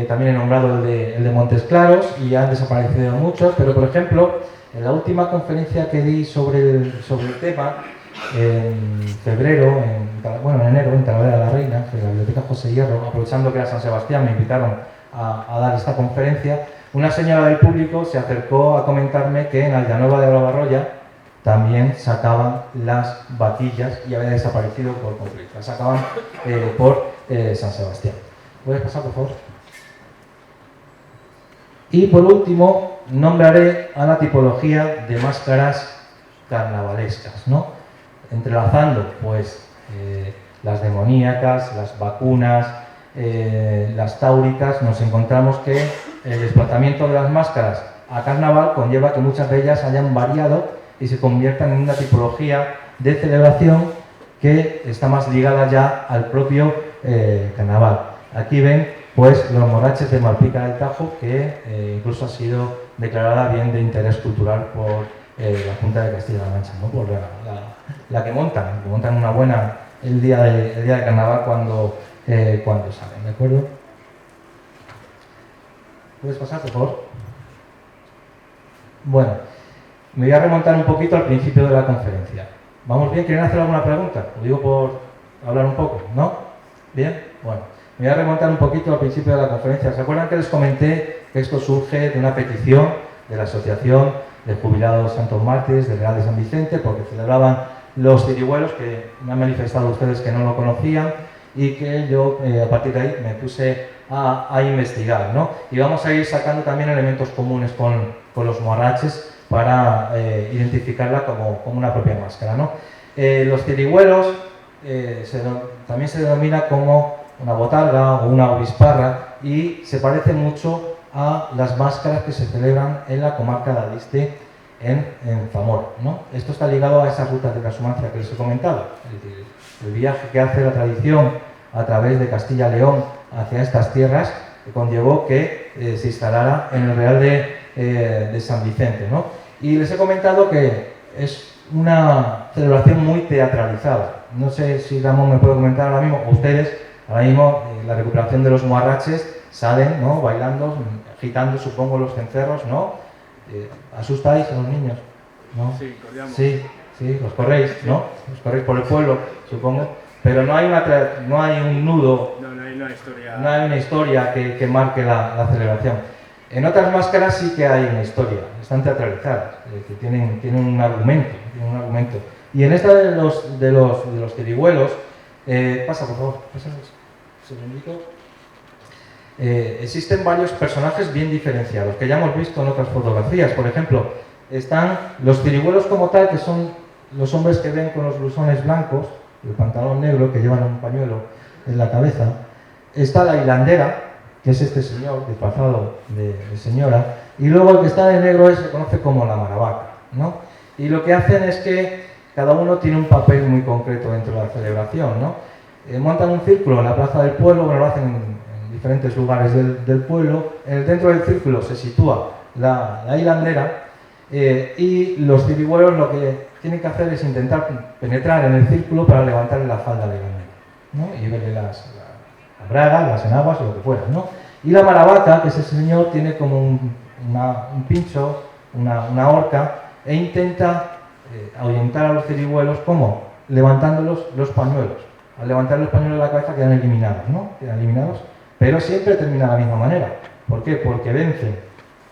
También he nombrado el de Montes Claros, y han desaparecido muchos, pero por ejemplo, en la última conferencia que di sobre el tema, en febrero, en enero, en Talavera de la Reina, en la Biblioteca José Hierro, aprovechando que era San Sebastián, me invitaron a dar esta conferencia. Una señora del público se acercó a comentarme que en Aldanueva de Olavarroya también sacaban las vaquillas y había desaparecido por completo. Las sacaban por San Sebastián. ¿Puedes pasar, por favor? Y por último, nombraré a la tipología de máscaras carnavalescas, ¿no? Entrelazando, pues, las demoníacas, las vacunas, las táuricas, nos encontramos que el desplazamiento de las máscaras a carnaval conlleva que muchas de ellas hayan variado y se conviertan en una tipología de celebración que está más ligada ya al propio carnaval. Aquí ven pues los morraches de Malpica del Tajo, que incluso ha sido declarada bien de interés cultural por la Junta de Castilla-La Mancha, ¿no? Por la que montan una buena el día de carnaval cuando salen, ¿de acuerdo? ¿Puedes pasar, por favor? Bueno, me voy a remontar un poquito al principio de la conferencia. ¿Vamos bien? ¿Quieren hacer alguna pregunta? Lo digo por hablar un poco, ¿no? ¿Bien? Bueno, me voy a remontar un poquito al principio de la conferencia. ¿Se acuerdan que les comenté que esto surge de una petición de la Asociación de Jubilados Santos Mártires del Real de San Vicente, porque celebraban los cirihuelos, que me han manifestado ustedes que no lo conocían, y que yo a partir de ahí me puse a investigar, ¿no? Y vamos a ir sacando también elementos comunes con los morraches para identificarla como una propia máscara, ¿no? Los cirihuelos también se denomina como una botarga o una obisparra y se parece mucho a las máscaras que se celebran en la comarca de Aliste, en Zamora, ¿no? Esto está ligado a esas rutas de transhumancia que les he comentado, es decir, el viaje que hace la tradición a través de Castilla-León hacia estas tierras, que conllevó que se instalara en el Real de San Vicente, ¿no? Y les he comentado que es una celebración muy teatralizada. No sé si Ramón me puede comentar ahora mismo, o ustedes, ahora mismo la recuperación de los muarraches salen, ¿no? Bailando, agitando, supongo, los cencerros, ¿no? ¿Asustáis a los niños? ¿No? Sí, corríamos. Sí, los corréis, ¿no? Los corréis por el pueblo, supongo. Pero no hay un nudo, No hay una historia. no hay una historia que marque la celebración. En otras máscaras sí que hay una historia, están teatralizadas, que tienen un argumento, Y en esta de los tirihuelos, pasa por favor, pasa un segundito. Existen varios personajes bien diferenciados, que ya hemos visto en otras fotografías. Por ejemplo, están los tirihuelos como tal, que son los hombres que ven con los blusones blancos, el pantalón negro, que llevan un pañuelo en la cabeza. Está la hilandera, que es este señor disfrazado de señora, y luego el que está de negro se conoce como la maravaca, ¿no? Y lo que hacen es que cada uno tiene un papel muy concreto dentro de la celebración, ¿no? Montan un círculo en la plaza del pueblo, bueno, lo hacen en diferentes lugares del pueblo. Dentro del círculo se sitúa la hilandera, y los tirihuelos lo que tienen que hacer es intentar penetrar en el círculo para levantarle la falda a la hilandera, ¿no? Y verle las bragas, las enaguas o lo que fuera, ¿no? Y la maravaca, que es ese señor, tiene como un pincho, una horca, e intenta ahuyentar a los tirihuelos, ¿cómo? Levantándolos los pañuelos. Al levantar los pañuelos de la cabeza quedan eliminados, ¿no? Quedan eliminados, pero siempre termina de la misma manera. ¿Por qué? Porque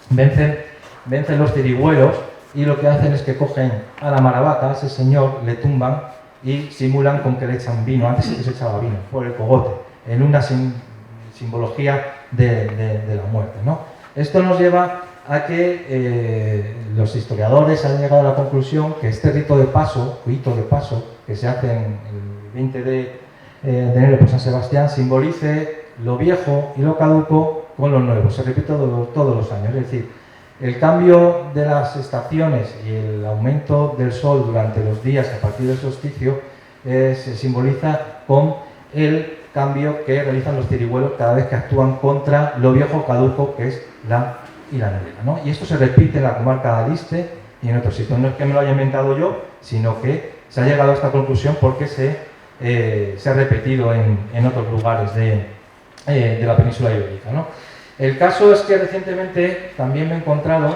vencen los tirihuelos, y lo que hacen es que cogen a la maravaca, a ese señor, le tumban y simulan con que le echan vino. Antes sí que se echaba vino, por el cogote, en una simbología de la muerte, ¿no? Esto nos lleva a que los historiadores han llegado a la conclusión que este rito de paso, que se hace el 20 de enero por San Sebastián, simbolice lo viejo y lo caduco con lo nuevo. Se repite todos los años, es decir, el cambio de las estaciones y el aumento del sol durante los días a partir del solsticio se simboliza con el cambio que realizan los tirihuelos cada vez que actúan contra lo viejo caduco, que es la hilandera, ¿no? Y esto se repite en la comarca de Aliste y en otros sitios. No es que me lo haya inventado yo, sino que se ha llegado a esta conclusión porque se ha repetido en otros lugares de la península ibérica, ¿no? El caso es que recientemente también me he encontrado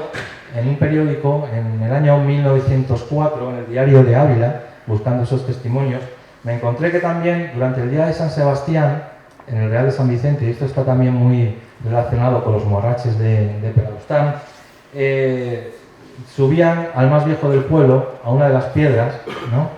en un periódico, en el año 1904, en el Diario de Ávila, buscando esos testimonios, me encontré que también durante el día de San Sebastián, en el Real de San Vicente, y esto está también muy relacionado con los morraches de Pelaustán, subían al más viejo del pueblo, a una de las piedras, ¿no?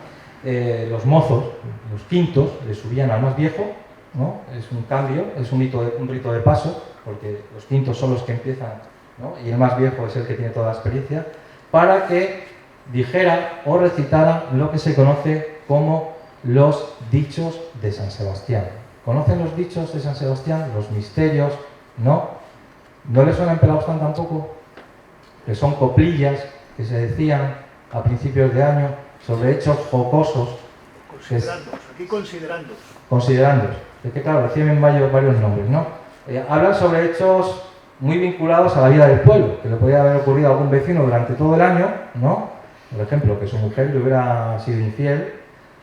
Los mozos, los quintos, le subían al más viejo, ¿no? Es un cambio, es un rito de paso, porque los quintos son los que empiezan, ¿no? Y el más viejo es el que tiene toda la experiencia, para que dijera o recitara lo que se conoce como los dichos de San Sebastián. ¿Conocen los dichos de San Sebastián? Los misterios, ¿no? ¿No les suena en Pelaostán tampoco? Que son coplillas que se decían a principios de año sobre hechos jocosos. Considerando. Es que claro, reciben varios nombres, ¿no? Hablan sobre hechos muy vinculados a la vida del pueblo, que le podría haber ocurrido a algún vecino durante todo el año, ¿no? Por ejemplo, que su mujer le hubiera sido infiel,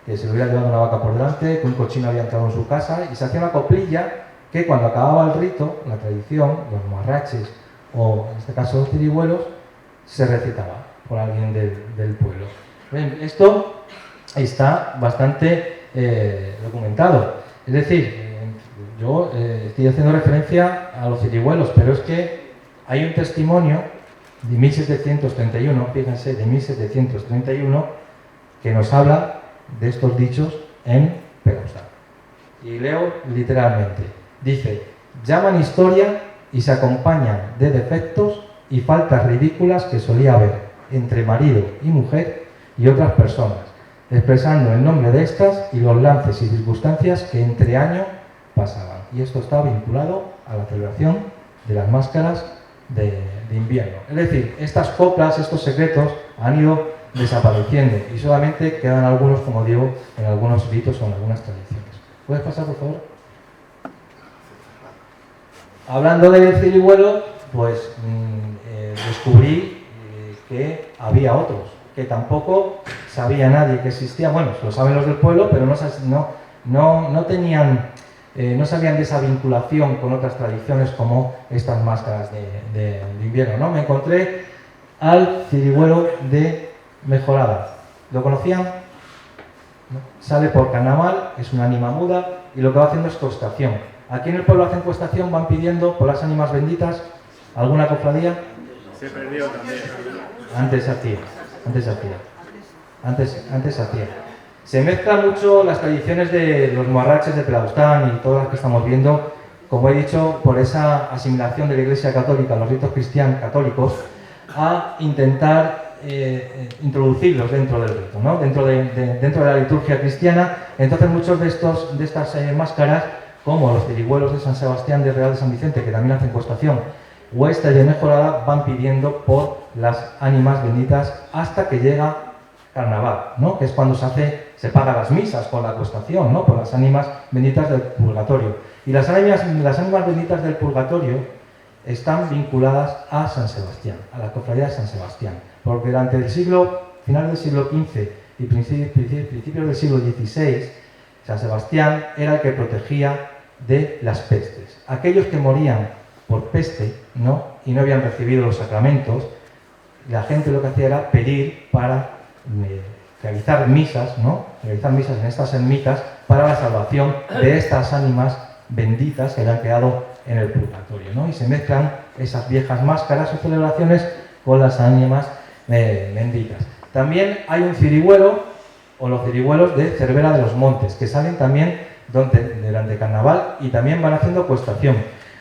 que se le hubiera llevado una vaca por delante, que un cochino había entrado en su casa, y se hacía una coplilla que cuando acababa el rito, la tradición, los muarraches o en este caso los cirihuelos, se recitaba por alguien del pueblo. Bien, esto está bastante documentado. Es decir, yo estoy haciendo referencia a los cirihuelos, pero es que hay un testimonio de 1731, fíjense, de 1731, que nos habla de estos dichos en Pelaostán. Y leo literalmente. Dice: llaman historia y se acompañan de defectos y faltas ridículas que solía haber entre marido y mujer y otras personas, expresando el nombre de estas y los lances y circunstancias que entre año pasaban. Y esto está vinculado a la celebración de las máscaras de invierno. Es decir, estas coplas, estos secretos han ido desapareciendo y solamente quedan algunos, como digo, en algunos ritos o en algunas tradiciones. ¿Puedes pasar, por favor? Hablando del cirihuelo, pues descubrí que había otros, que tampoco sabía nadie que existían. Bueno, lo saben los del pueblo, pero no tenían, no sabían de esa vinculación con otras tradiciones como estas máscaras de invierno, ¿no? Me encontré al cirihuelo de Mejorada. ¿Lo conocían? ¿No? Sale por carnaval, es una ánima muda y lo que va haciendo es costación. Aquí en el pueblo hacen costación, van pidiendo por las ánimas benditas. ¿Alguna cofradía? Se perdió también. Antes hacía. Se mezclan mucho las tradiciones de los muarraches de Pelaostán y todas las que estamos viendo, como he dicho, por esa asimilación de la Iglesia Católica, los ritos cristianos católicos, a intentar introducirlos dentro del rito, ¿no? dentro de la liturgia cristiana. Entonces muchos de estas máscaras, como los cirihuelos de San Sebastián de Real de San Vicente, que también hacen costación, o esta de Mejorada, van pidiendo por las ánimas benditas hasta que llega carnaval, ¿no? Que es cuando se pagan las misas por la costación, ¿no? Por las ánimas benditas del purgatorio. Y las ánimas benditas del purgatorio están vinculadas a San Sebastián, a la cofradía de San Sebastián, porque durante el final del siglo XV y principios del siglo XVI, San Sebastián era el que protegía de las pestes. Aquellos que morían por peste, ¿no? Y no habían recibido los sacramentos, la gente lo que hacía era pedir para realizar misas, ¿no? Realizar misas en estas ermitas para la salvación de estas ánimas benditas que habían quedado en el purgatorio, ¿no? Y se mezclan esas viejas máscaras o celebraciones con las ánimas benditas. También hay un cirihuelo, o los cirihuelos de Cervera de los Montes, que salen también durante carnaval y también van haciendo cuestación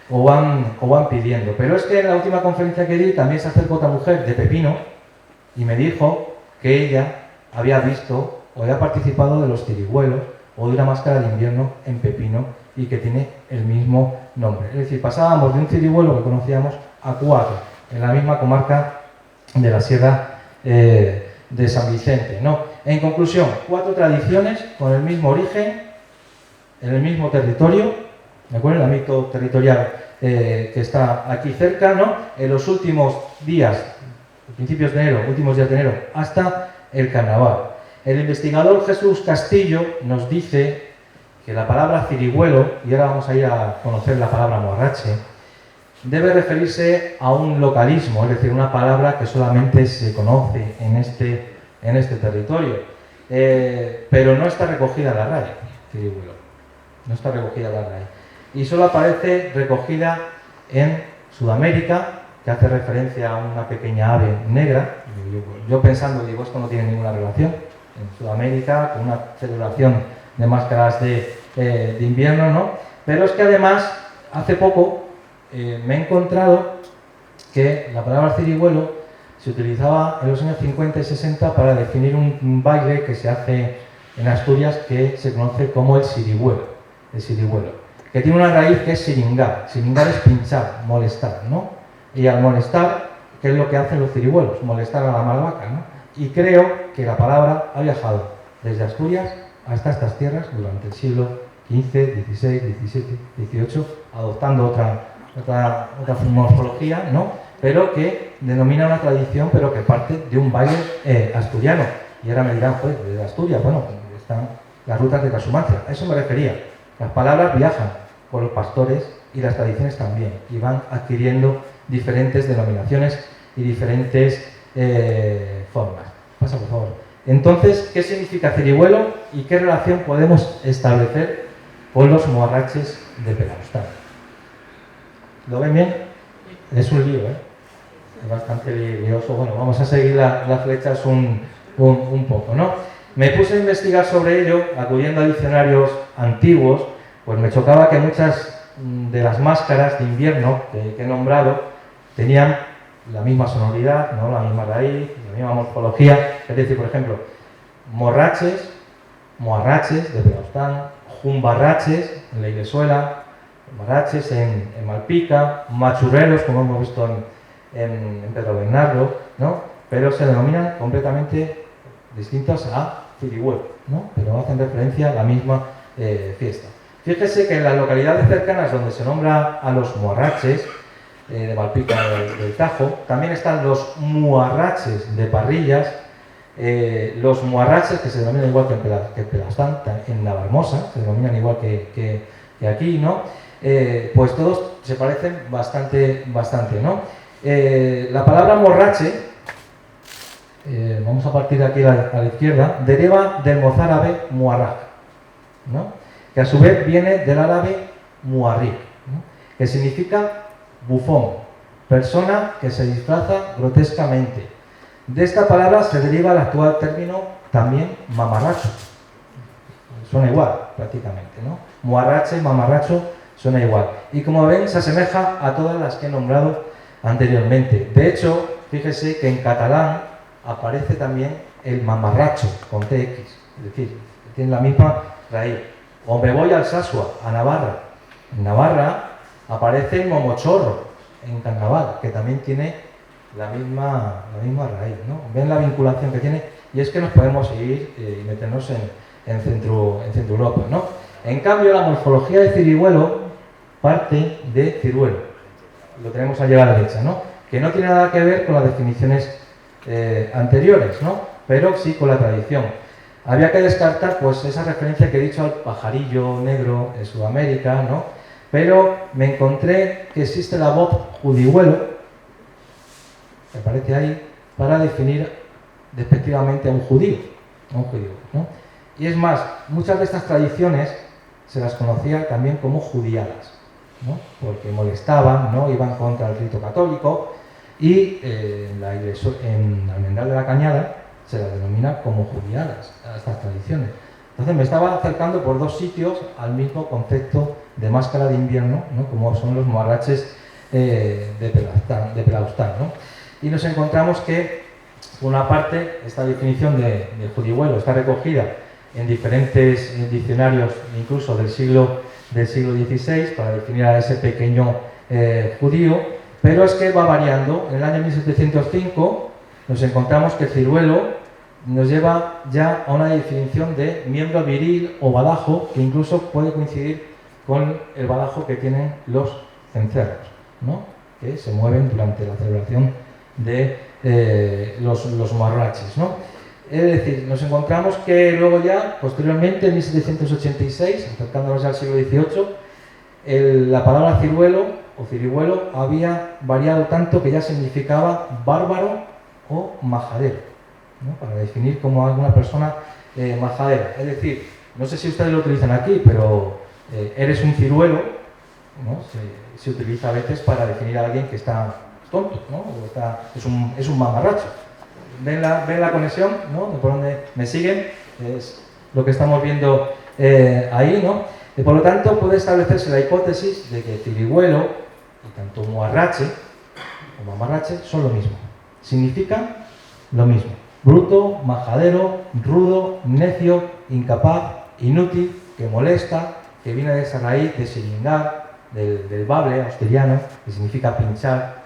o van pidiendo. Pero es que en la última conferencia que di también se acercó otra mujer de Pepino y me dijo que ella había visto o había participado de los cirihuelos o de una máscara de invierno en Pepino y que tiene el mismo nombre. Es decir, pasábamos de un cirihuelo que conocíamos a 4 en la misma comarca de la Sierra de San Vicente, ¿no? En conclusión, 4 tradiciones con el mismo origen, en el mismo territorio, ¿de acuerdo? El ámbito territorial que está aquí cerca, ¿no? En los últimos días, principios de enero, últimos días de enero, hasta el carnaval. El investigador Jesús Castillo nos dice que la palabra cirihuelo, y ahora vamos a ir a conocer la palabra muarrache, debe referirse a un localismo, es decir, una palabra que solamente se conoce en este territorio, pero no está recogida en la RAE, cirihuelo, no está recogida en la RAE, y solo aparece recogida en Sudamérica, que hace referencia a una pequeña ave negra. Yo pensando, digo, esto no tiene ninguna relación, en Sudamérica, con una celebración de máscaras de de invierno, ¿no? Pero es que además, hace poco me he encontrado que la palabra cirihuelo se utilizaba en los años 50 y 60 para definir un baile que se hace en Asturias que se conoce como el sirihuelo, que tiene una raíz que es siringar. Siringar es pinchar, molestar, ¿no? Y al molestar, ¿qué es lo que hacen los cirihuelos? Molestar a la malvaca, ¿no? Y creo que la palabra ha viajado desde Asturias hasta estas tierras durante el siglo XV, XVI, XVII, XVIII, adoptando otra morfología, ¿no? Pero que denomina una tradición, pero que parte de un baile asturiano. Y ahora me dirán, pues, de Asturias, bueno, están las rutas de transhumancia. A eso me refería. Las palabras viajan por los pastores y las tradiciones también, y van adquiriendo diferentes denominaciones y diferentes formas. Pasa, por favor. Entonces, ¿qué significa cirihuelo y qué relación podemos establecer con los moarraches de Pelaostán? ¿Lo ven bien? Es un lío, ¿eh? Es bastante lioso. Bueno, vamos a seguir las flechas un poco, ¿no? Me puse a investigar sobre ello, acudiendo a diccionarios antiguos, pues me chocaba que muchas de las máscaras de invierno que he nombrado tenían la misma sonoridad, ¿no? La misma raíz, la misma morfología. Es decir, por ejemplo, morraches, moarraches de Pelaostán, jumbarraches en la Iglesuela, marraches en Malpica, machurreros, como hemos visto en Pedro Bernardo, ¿no? Pero se denominan completamente distintos a cirihuelo, ¿no? Pero hacen referencia a la misma fiesta. Fíjese que en las localidades cercanas donde se nombra a los moarraches de Malpica del Tajo, también están los muarraches de Parrillas, los muarraches que se denominan igual que en Pelaostán, en Navarmosa, se denominan igual que aquí, ¿no? Pues todos se parecen bastante, ¿no? La palabra morrache, vamos a partir de aquí a la izquierda, deriva del mozárabe muarrak, ¿no? Que a su vez viene del árabe muarrik, ¿no? Que significa bufón, persona que se disfraza grotescamente. De esta palabra se deriva el actual término también mamarracho. Suena igual, prácticamente, ¿no? Muarrache, mamarracho, suena igual. Y como ven, se asemeja a todas las que he nombrado anteriormente. De hecho, fíjese que en catalán aparece también el mamarracho con TX, es decir, tiene la misma raíz. O me voy al Sasua, a Navarra. En Navarra aparece el momochorro en carnaval, que también tiene la misma raíz, ¿no? Ven la vinculación que tiene, y es que nos podemos ir y meternos en Centro Europa, ¿no? En cambio, la morfología de cirihuelo parte de ciruelo. Lo tenemos allá a la derecha, ¿no? Que no tiene nada que ver con las definiciones anteriores, ¿no? Pero sí con la tradición. Había que descartar, pues, esa referencia que he dicho al pajarillo negro en Sudamérica, ¿no? Pero me encontré que existe la voz judihuelo, que aparece ahí, para definir despectivamente a un judío, ¿no? Y es más, muchas de estas tradiciones se las conocía también como judiadas, ¿no? Porque molestaban, ¿no? Iban contra el rito católico, y en Almendral de la Cañada se las denomina como judiadas a estas tradiciones. Entonces me estaba acercando por dos sitios al mismo concepto de máscara de invierno, ¿no? Como son los moarraches de Pelaostán, ¿no? Y nos encontramos que, por una parte, esta definición de judihuelo está recogida en diferentes diccionarios, incluso del siglo XVI, para definir a ese pequeño judío, pero es que va variando. En el año 1705 nos encontramos que el ciruelo nos lleva ya a una definición de miembro viril o badajo, que incluso puede coincidir con el badajo que tienen los cencerros, ¿no? Que se mueven durante la celebración de los moarraches, ¿no? Es decir, nos encontramos que luego ya, posteriormente, en 1786, acercándonos al siglo XVIII, la palabra ciruelo o cirihuelo había variado tanto que ya significaba bárbaro o majadero, ¿no? Para definir como alguna persona majadera. Es decir, no sé si ustedes lo utilizan aquí, pero eres un ciruelo, ¿no? Se utiliza a veces para definir a alguien que está tonto, ¿no? O es un mamarracho. ¿Ven la conexión, ¿no? ¿Por dónde me siguen? Es lo que estamos viendo ahí, ¿no? Por lo tanto, puede establecerse la hipótesis de que Tirihuelo y tanto Muarrache o Mamarrache son lo mismo. Significan lo mismo. Bruto, majadero, rudo, necio, incapaz, inútil, que molesta, que viene de esa raíz de siringar, del bable asturiano, que significa pinchar,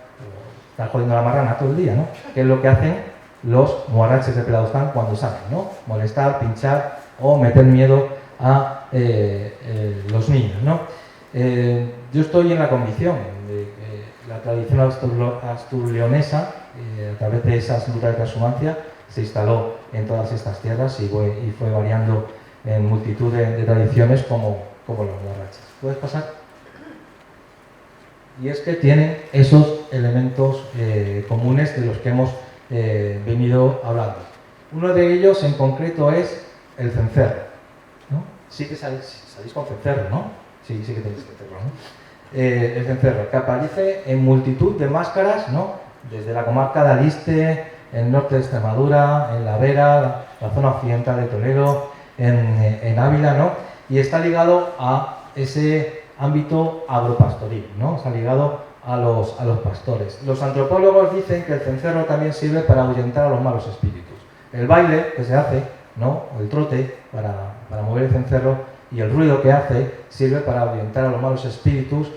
estar jodiendo a la marrana todo el día, ¿no? Que es lo que hacen los muarraches de Pelaostán cuando salen, ¿no? Molestar, pinchar o meter miedo a los niños, ¿no? Yo estoy en la convicción de que la tradición asturleonesa, a través de esas rutas de transhumancia, se instaló en todas estas tierras y fue variando en multitud de tradiciones como los muarraches. ¿Puedes pasar? Y es que tienen esos elementos comunes de los que hemos venido hablando. Uno de ellos en concreto es el cencerro, ¿no? Sí que salís con cencerro, ¿no? Sí que tenéis cencerro, ¿no? El cencerro, que aparece en multitud de máscaras, ¿no? Desde la comarca de Aliste, el norte de Extremadura, en La Vera, la zona occidental de Toledo, en Ávila, ¿no? Y está ligado a ese ámbito agropastoril, ¿no? Está ligado a los pastores. Los antropólogos dicen que el cencerro también sirve para ahuyentar a los malos espíritus. El baile que se hace, ¿no? O el trote para mover el cencerro, y el ruido que hace sirve para ahuyentar a los malos espíritus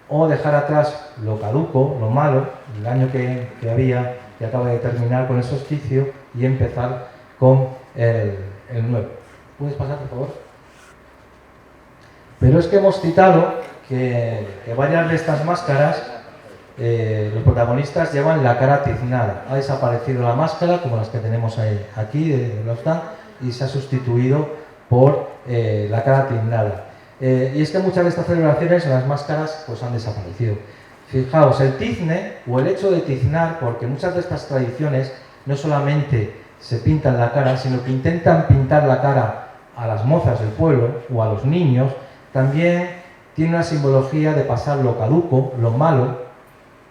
o dejar atrás lo caduco, lo malo, el año que había, que acaba de terminar con el solsticio, y empezar con el nuevo. ¿Puedes pasar, por favor? Pero es que hemos citado que varias de estas máscaras, los protagonistas llevan la cara tiznada. Ha desaparecido la máscara, como las que tenemos aquí de Pelaostán, y se ha sustituido por la cara tiznada. Y es que muchas de estas celebraciones, las máscaras, pues han desaparecido. Fijaos, el tizne, o el hecho de tiznar, porque muchas de estas tradiciones no solamente se pintan la cara, sino que intentan pintar la cara a las mozas del pueblo o a los niños, también tiene una simbología de pasar lo caduco, lo malo,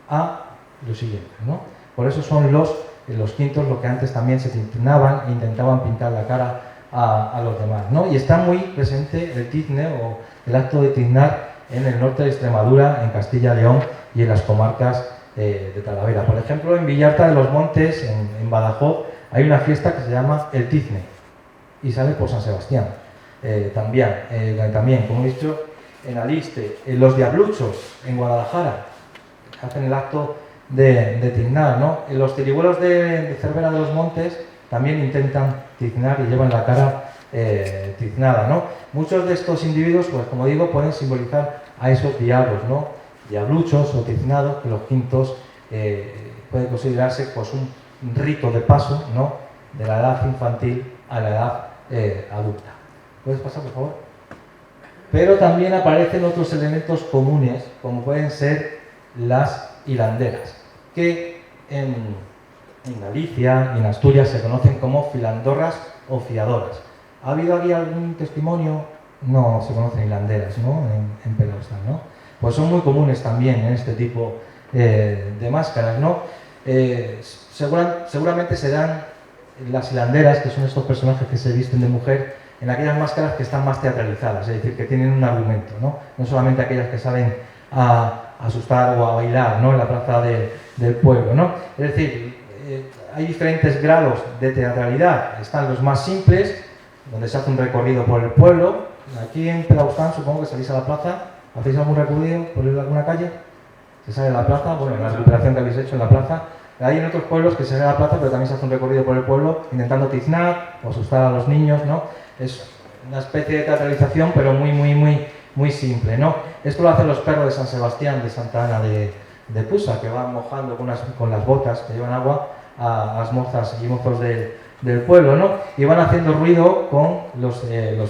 a lo siguiente, ¿no? Por eso son los quintos lo que antes también se tiznaban e intentaban pintar la cara a los demás, ¿no? Y está muy presente el tizne o el acto de tiznar en el norte de Extremadura, en Castilla y León y en las comarcas de Talavera. Por ejemplo, en Villarta de los Montes, en Badajoz, hay una fiesta que se llama el Tizne y sale por San Sebastián. También, como he dicho, en Aliste, en los Diabluchos, en Guadalajara, hacen el acto de tiznar, ¿no? En los tirihuelos de Cervera de los Montes también intentan tiznar y llevan la cara tiznada, ¿no? Muchos de estos individuos, pues como digo, pueden simbolizar a esos diablos, ¿no? Diabluchos o tiznados, que los quintos puede considerarse pues un rito de paso, ¿no? De la edad infantil a la edad adulta. ¿Puedes pasar, por favor? Pero también aparecen otros elementos comunes, como pueden ser las hilanderas, que en Galicia y en Asturias se conocen como filandorras o fiadoras. ¿Ha habido aquí algún testimonio? No se conocen hilanderas, ¿no? En Pelaostán, ¿no? Pues son muy comunes también en este tipo de máscaras, ¿no? Seguramente serán las hilanderas, que son estos personajes que se visten de mujer, en aquellas máscaras que están más teatralizadas, es decir, que tienen un argumento, ¿no? No solamente aquellas que salen a asustar o a bailar, ¿no? En la plaza del pueblo, ¿no? Es decir, hay diferentes grados de teatralidad. Están los más simples, donde se hace un recorrido por el pueblo. Aquí en Pelaostán supongo que salís a la plaza. ¿Hacéis algún recorrido por alguna calle? Se sale a la plaza, bueno, en la recuperación que habéis hecho en la plaza. Hay en otros pueblos que se sale a la plaza, pero también se hace un recorrido por el pueblo intentando tiznar o asustar a los niños, ¿no? Es una especie de teatralización, pero muy simple, ¿no? Esto lo hacen los perros de San Sebastián, de Santa Ana de Pusa, que van mojando con las botas que llevan agua a las mozas y mozos del pueblo, ¿no? Y van haciendo ruido con los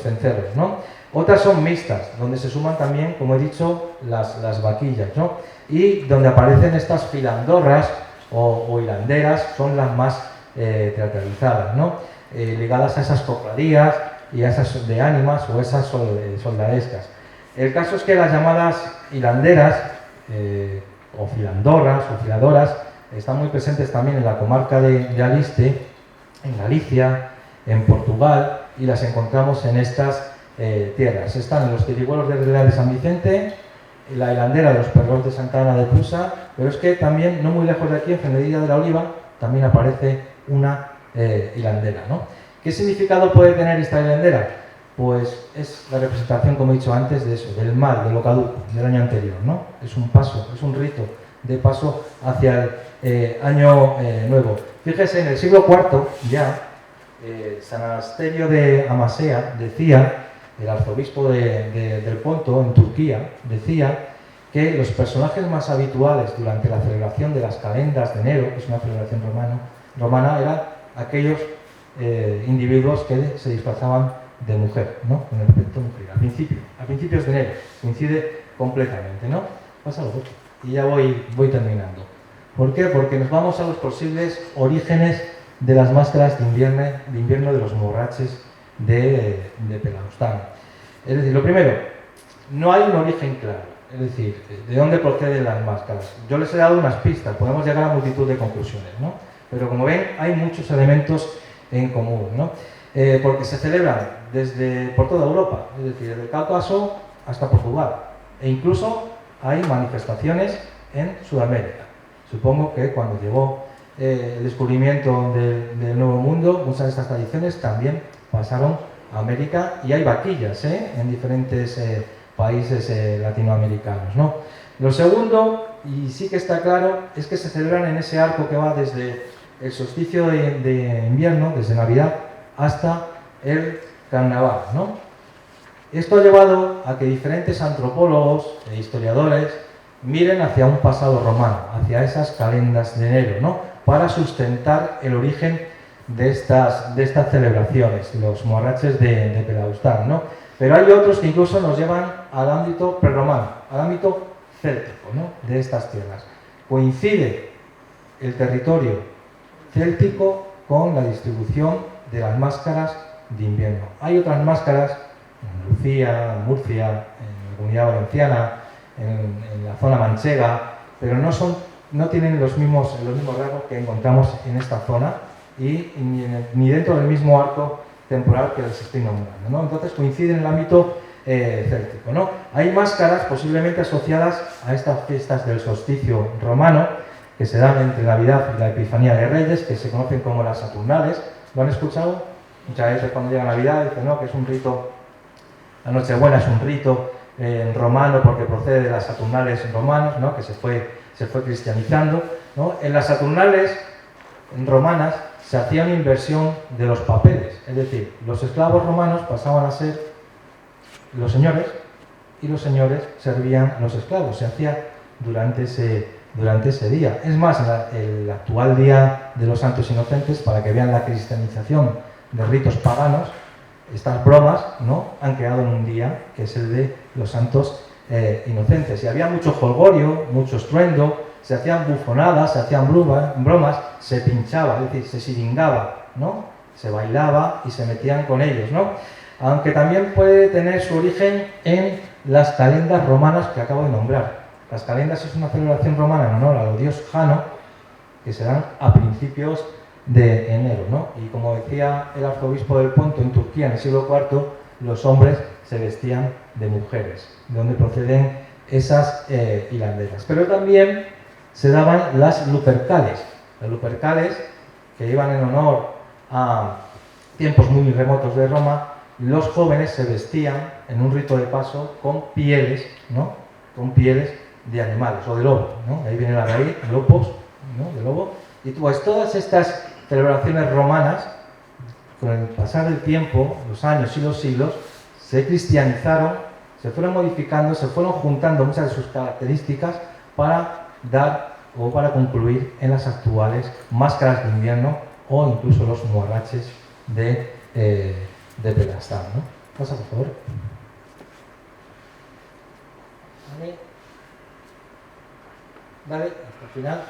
cencerros, ¿no? Otras son mixtas, donde se suman también, como he dicho, las vaquillas, ¿no? Y donde aparecen estas filandorras o hilanderas, son las más teatralizadas, ¿no? Ligadas a esas cofradías y a esas de ánimas o esas soldadescas. El caso es que las llamadas hilanderas o filandorras o filadoras están muy presentes también en la comarca de Aliste, en Galicia, en Portugal, y las encontramos en estas tierras. Están los tiriguelos del Real de San Vicente, la hilandera de los Perros de Santa Ana de Prusa, pero es que también, no muy lejos de aquí, en Fenedilla de la Oliva, también aparece una hilandera, ¿no? ¿Qué significado puede tener esta hilandera? Pues es la representación, como he dicho antes, de eso, del mal, de lo caduco, del año anterior, ¿no? Es un paso, es un rito de paso hacia el año nuevo. Fíjese, en el siglo IV ya, San Anastacio de Amasea decía, el arzobispo del Ponto, en Turquía, decía que los personajes más habituales durante la celebración de las calendas de enero, que es una celebración romana, eran aquellos individuos que se disfrazaban de mujer, ¿no? Con el aspecto mujer. A principios de enero, coincide completamente, ¿no? Pasa lo otro. Y ya voy terminando. ¿Por qué? Porque nos vamos a los posibles orígenes de las máscaras de invierno de los morraches de Pelaostán. Es decir, lo primero, no hay un origen claro. Es decir, ¿de dónde proceden las máscaras? Yo les he dado unas pistas, podemos llegar a multitud de conclusiones, ¿no? Pero como ven, hay muchos elementos en común, ¿no? Porque se celebran por toda Europa, es decir, desde el Cáucaso hasta Portugal. E incluso hay manifestaciones en Sudamérica. Supongo que cuando llegó el descubrimiento del Nuevo Mundo, muchas de estas tradiciones también pasaron a América y hay vaquillas en diferentes países latinoamericanos, ¿no? Lo segundo, y sí que está claro, es que se celebran en ese arco que va desde el solsticio de invierno, desde Navidad, hasta el Carnaval, ¿no? Esto ha llevado a que diferentes antropólogos e historiadores miren hacia un pasado romano, hacia esas calendas de enero, ¿no? Para sustentar el origen de estas celebraciones, los morraches de Pelaostán, ¿no? Pero hay otros que incluso nos llevan al ámbito prerromano, al ámbito céltico, ¿no? De estas tierras. Coincide el territorio céltico con la distribución de las máscaras de invierno. Hay otras máscaras en Lucía, en Murcia, en la Comunidad Valenciana, en la zona manchega, pero no tienen los mismos rasgos que encontramos en esta zona y ni dentro del mismo arco temporal que les estoy nombrando, ¿no? Entonces coinciden en el ámbito céltico, ¿no? Hay máscaras posiblemente asociadas a estas fiestas del solsticio romano que se dan entre Navidad y la Epifanía de Reyes, que se conocen como las Saturnales. ¿Lo han escuchado? Muchas veces cuando llega Navidad dicen, no, que es un rito, la Nochebuena es un rito romano porque procede de las Saturnales romanos, ¿no? Que se fue cristianizando, ¿no? En las Saturnales romanas se hacía una inversión de los papeles, es decir, los esclavos romanos pasaban a ser los señores y los señores servían a los esclavos, se hacía durante ese día. Es más, el actual Día de los Santos Inocentes, para que vean la cristianización de ritos paganos, estas bromas, ¿no?, han quedado en un día que es el de los Santos Inocentes. Y había mucho jolgorio, mucho estruendo, se hacían bufonadas, se hacían bromas, se pinchaba, es decir, se siringaba, ¿no? Se bailaba y se metían con ellos, ¿no? Aunque también puede tener su origen en las calendas romanas que acabo de nombrar. Las calendas es una celebración romana en honor a los dios Jano, que se dan a principios de enero, ¿no? Y como decía el arzobispo del Ponto en Turquía en el siglo IV, los hombres se vestían de mujeres, de donde proceden esas hilanderas. Pero también se daban las Lupercales. Las Lupercales, que iban en honor a tiempos muy remotos de Roma, los jóvenes se vestían en un rito de paso con pieles, ¿no?, con pieles de animales o de lobo, ¿no? Ahí viene la raíz, lopos, ¿no?, de lobo. Y pues todas estas celebraciones romanas, con el pasar del tiempo, los años y los siglos, se cristianizaron, se fueron modificando, se fueron juntando muchas de sus características para dar o para concluir en las actuales máscaras de invierno o incluso los morraches de Pelaostán, ¿no? Pasa, por favor. Vale, hasta el final.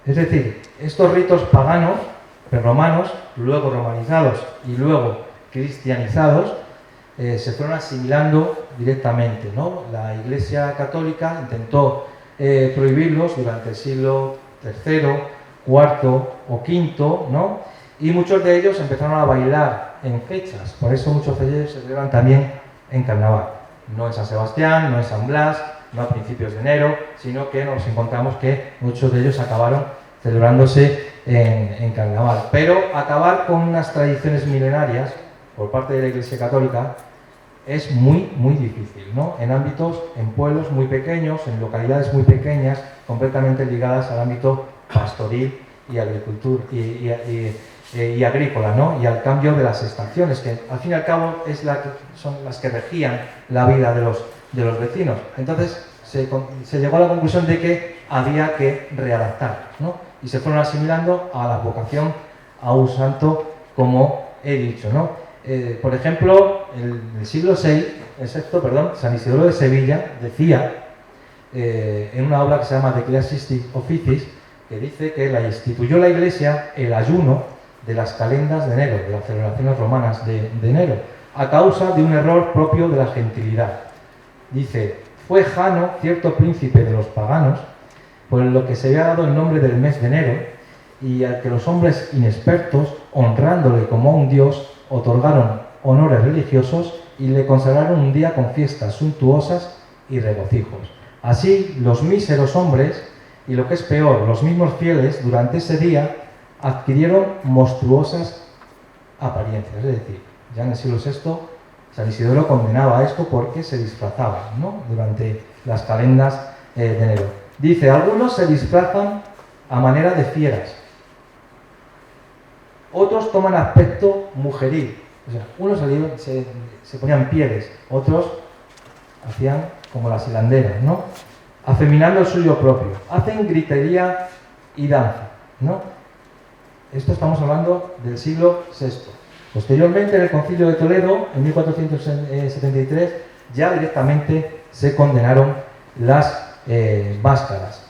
Es decir, estos ritos paganos, prerromanos, luego romanizados y luego cristianizados, se fueron asimilando directamente, ¿no? La Iglesia Católica intentó prohibirlos durante el siglo III, cuarto o quinto, ¿no? Y muchos de ellos empezaron a bailar en fechas, por eso muchos de ellos se celebran también en carnaval, no en San Sebastián, no en San Blas, no a principios de enero, sino que nos encontramos que muchos de ellos acabaron celebrándose en carnaval. Pero acabar con unas tradiciones milenarias por parte de la Iglesia Católica es muy, muy difícil, ¿no? En ámbitos, en pueblos muy pequeños, en localidades muy pequeñas, completamente ligadas al ámbito pastoril y agricultura y agrícola, ¿no? Y al cambio de las estaciones, que al fin y al cabo son las que regían la vida de los vecinos. Entonces se llegó a la conclusión de que había que readaptar, ¿no? Y se fueron asimilando a la vocación a un santo, como he dicho, ¿no? Por ejemplo, en el siglo VI, San Isidoro de Sevilla decía, en una obra que se llama De Ecclesiasticis Officis, que dice que instituyó la Iglesia el ayuno de las calendas de enero, de las celebraciones romanas de enero, a causa de un error propio de la gentilidad. Dice, fue Jano, cierto príncipe de los paganos, por lo que se había dado el nombre del mes de enero, y al que los hombres inexpertos, honrándole como a un dios, otorgaron honores religiosos y le consagraron un día con fiestas suntuosas y regocijos. Así, los míseros hombres, y lo que es peor, los mismos fieles, durante ese día, adquirieron monstruosas apariencias. Es decir, ya en el siglo VI, San Isidoro condenaba a esto porque se disfrazaban, ¿no? Durante las calendas de enero. Dice, algunos se disfrazan a manera de fieras, otros toman aspecto mujeril. O sea, unos se ponían pieles, otros hacían como las hilanderas, ¿no? Afeminando el suyo propio. Hacen gritería y danza, ¿no? Esto estamos hablando del siglo VI. Posteriormente, en el Concilio de Toledo, en 1473, ya directamente se condenaron las máscaras.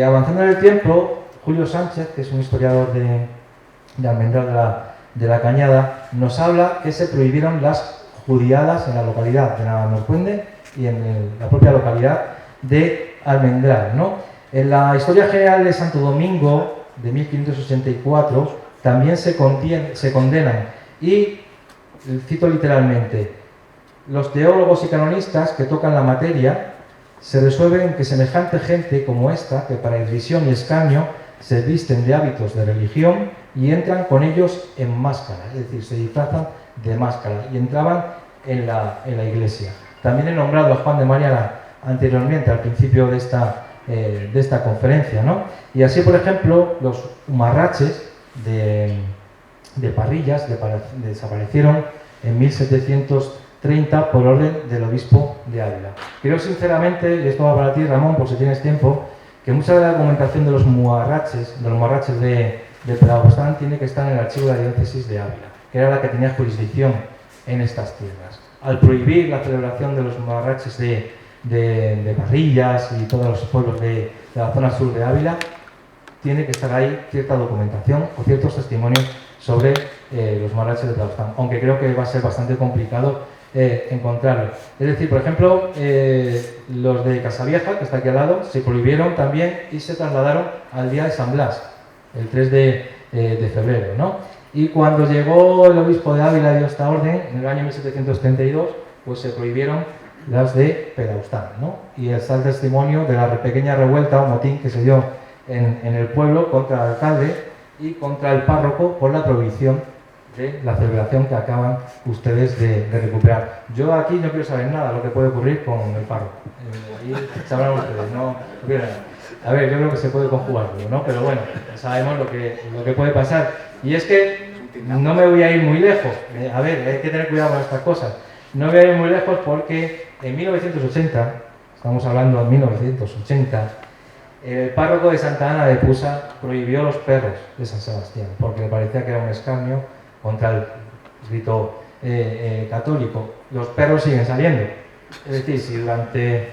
Avanzando en el tiempo, Julio Sánchez, que es un historiador de Almendral de la Cañada, nos habla que se prohibieron las judiadas en la localidad de Navalmorzcuende y en la propia localidad de Almendral, ¿no? En la Historia General de Santo Domingo de 1584 también se condenan, y cito literalmente, los teólogos y canonistas que tocan la materia se resuelven que semejante gente como esta, que para irrisión y escarnio se visten de hábitos de religión y entran con ellos en máscara, es decir, se disfrazan de máscara y entraban en la iglesia. También he nombrado a Juan de Mariana anteriormente, al principio de esta conferencia, ¿no? Y así, por ejemplo, los humarraches de Parrillas desaparecieron en 1730 por orden del obispo de Ávila. Creo sinceramente, y esto va para ti, Ramón, por si tienes tiempo, que mucha de la documentación de los humarraches de Pedagostán tiene que estar en el archivo de la diócesis de Ávila, que era la que tenía jurisdicción en estas tierras. Al prohibir la celebración de los humarraches de Parrillas y todos los pueblos de la zona sur de Ávila, tiene que estar ahí cierta documentación o ciertos testimonios sobre los humarraches de Pedagostán, aunque creo que va a ser bastante complicado encontrarlo. Es decir, por ejemplo, los de Casavieja, que está aquí al lado, se prohibieron también y se trasladaron al día de San Blas, el 3 de febrero, ¿no? Y cuando llegó el obispo de Ávila y dio esta orden, en el año 1732, pues se prohibieron las de Pedagostán, ¿no? Y está el testimonio de la pequeña revuelta o motín que se dio en el pueblo contra el alcalde y contra el párroco por la prohibición de la celebración que acaban ustedes de recuperar. Yo aquí no quiero saber nada de lo que puede ocurrir con el párroco. Ahí sabrán ustedes, no quiero nada. A ver, yo creo que se puede conjugarlo, ¿no? Pero bueno, sabemos lo que puede pasar. Y es que no me voy a ir muy lejos. A ver, hay que tener cuidado con estas cosas. No me voy a ir muy lejos porque en 1980, estamos hablando de 1980, el párroco de Santa Ana de Pusa prohibió los perros de San Sebastián porque le parecía que era un escarnio contra el rito católico. Los perros siguen saliendo. Es decir, si durante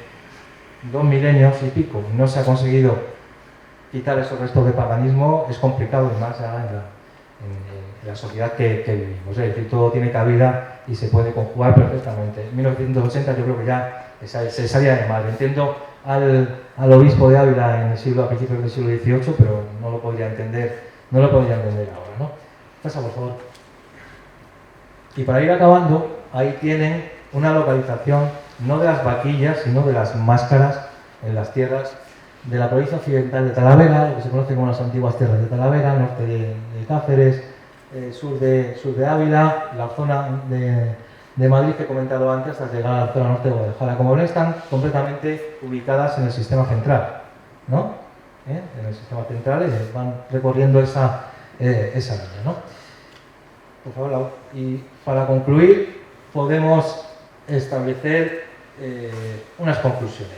2 milenios y pico no se ha conseguido quitar esos restos de paganismo, es complicado, y más en la sociedad que vivimos. Es decir, todo tiene cabida y se puede conjugar perfectamente. En 1980 yo creo que ya se salía de madre. Entiendo al obispo de Ávila en el siglo, a principios del siglo XVIII, pero no lo podría entender ahora, ¿no? Pasa, por favor. Y para ir acabando, ahí tienen una localización no de las vaquillas, sino de las máscaras en las tierras de la provincia occidental de Talavera, lo que se conoce como las antiguas tierras de Talavera, norte de Cáceres, sur de Ávila, la zona de Madrid que he comentado antes, hasta llegar a la zona norte de Guadalajara. Como ven, están completamente ubicadas en el sistema central, ¿no? En el sistema central van recorriendo esa línea, ¿no? Por favor, Lau. Y para concluir, podemos establecer unas conclusiones.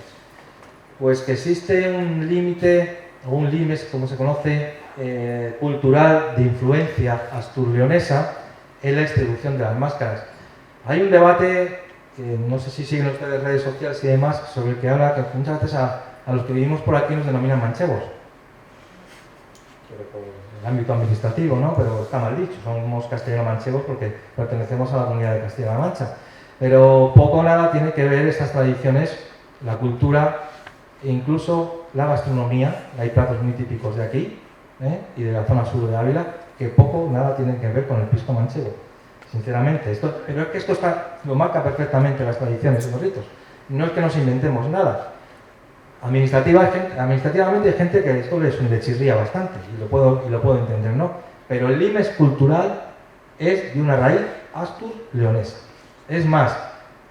Pues que existe un límite, o un limes, como se conoce, cultural de influencia astur-leonesa en la distribución de las máscaras. Hay un debate, que no sé si siguen ustedes redes sociales y demás, sobre el que habla que muchas veces a los que vivimos por aquí nos denominan manchegos. Por el ámbito administrativo, ¿no? Pero está mal dicho, somos castellano-manchegos porque pertenecemos a la comunidad de Castilla-La Mancha. Pero poco o nada tiene que ver estas tradiciones, la cultura e incluso la gastronomía. Hay platos muy típicos de aquí y de la zona sur de Ávila que poco o nada tienen que ver con el pisco manchego, sinceramente. Pero es que esto lo marca perfectamente las tradiciones y los ritos. No es que nos inventemos nada. Administrativamente hay gente que esto le chirría bastante y lo puedo entender, ¿no? Pero el limes cultural es de una raíz astur-leonesa. Es más,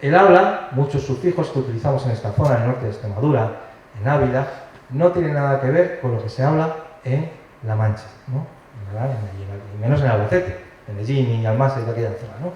el habla, muchos sufijos que utilizamos en esta zona, en el norte de Extremadura, en Ávila, no tiene nada que ver con lo que se habla en La Mancha, ¿no? Y menos en Albacete, en Medellín y Almasa y de aquella zona, ¿no?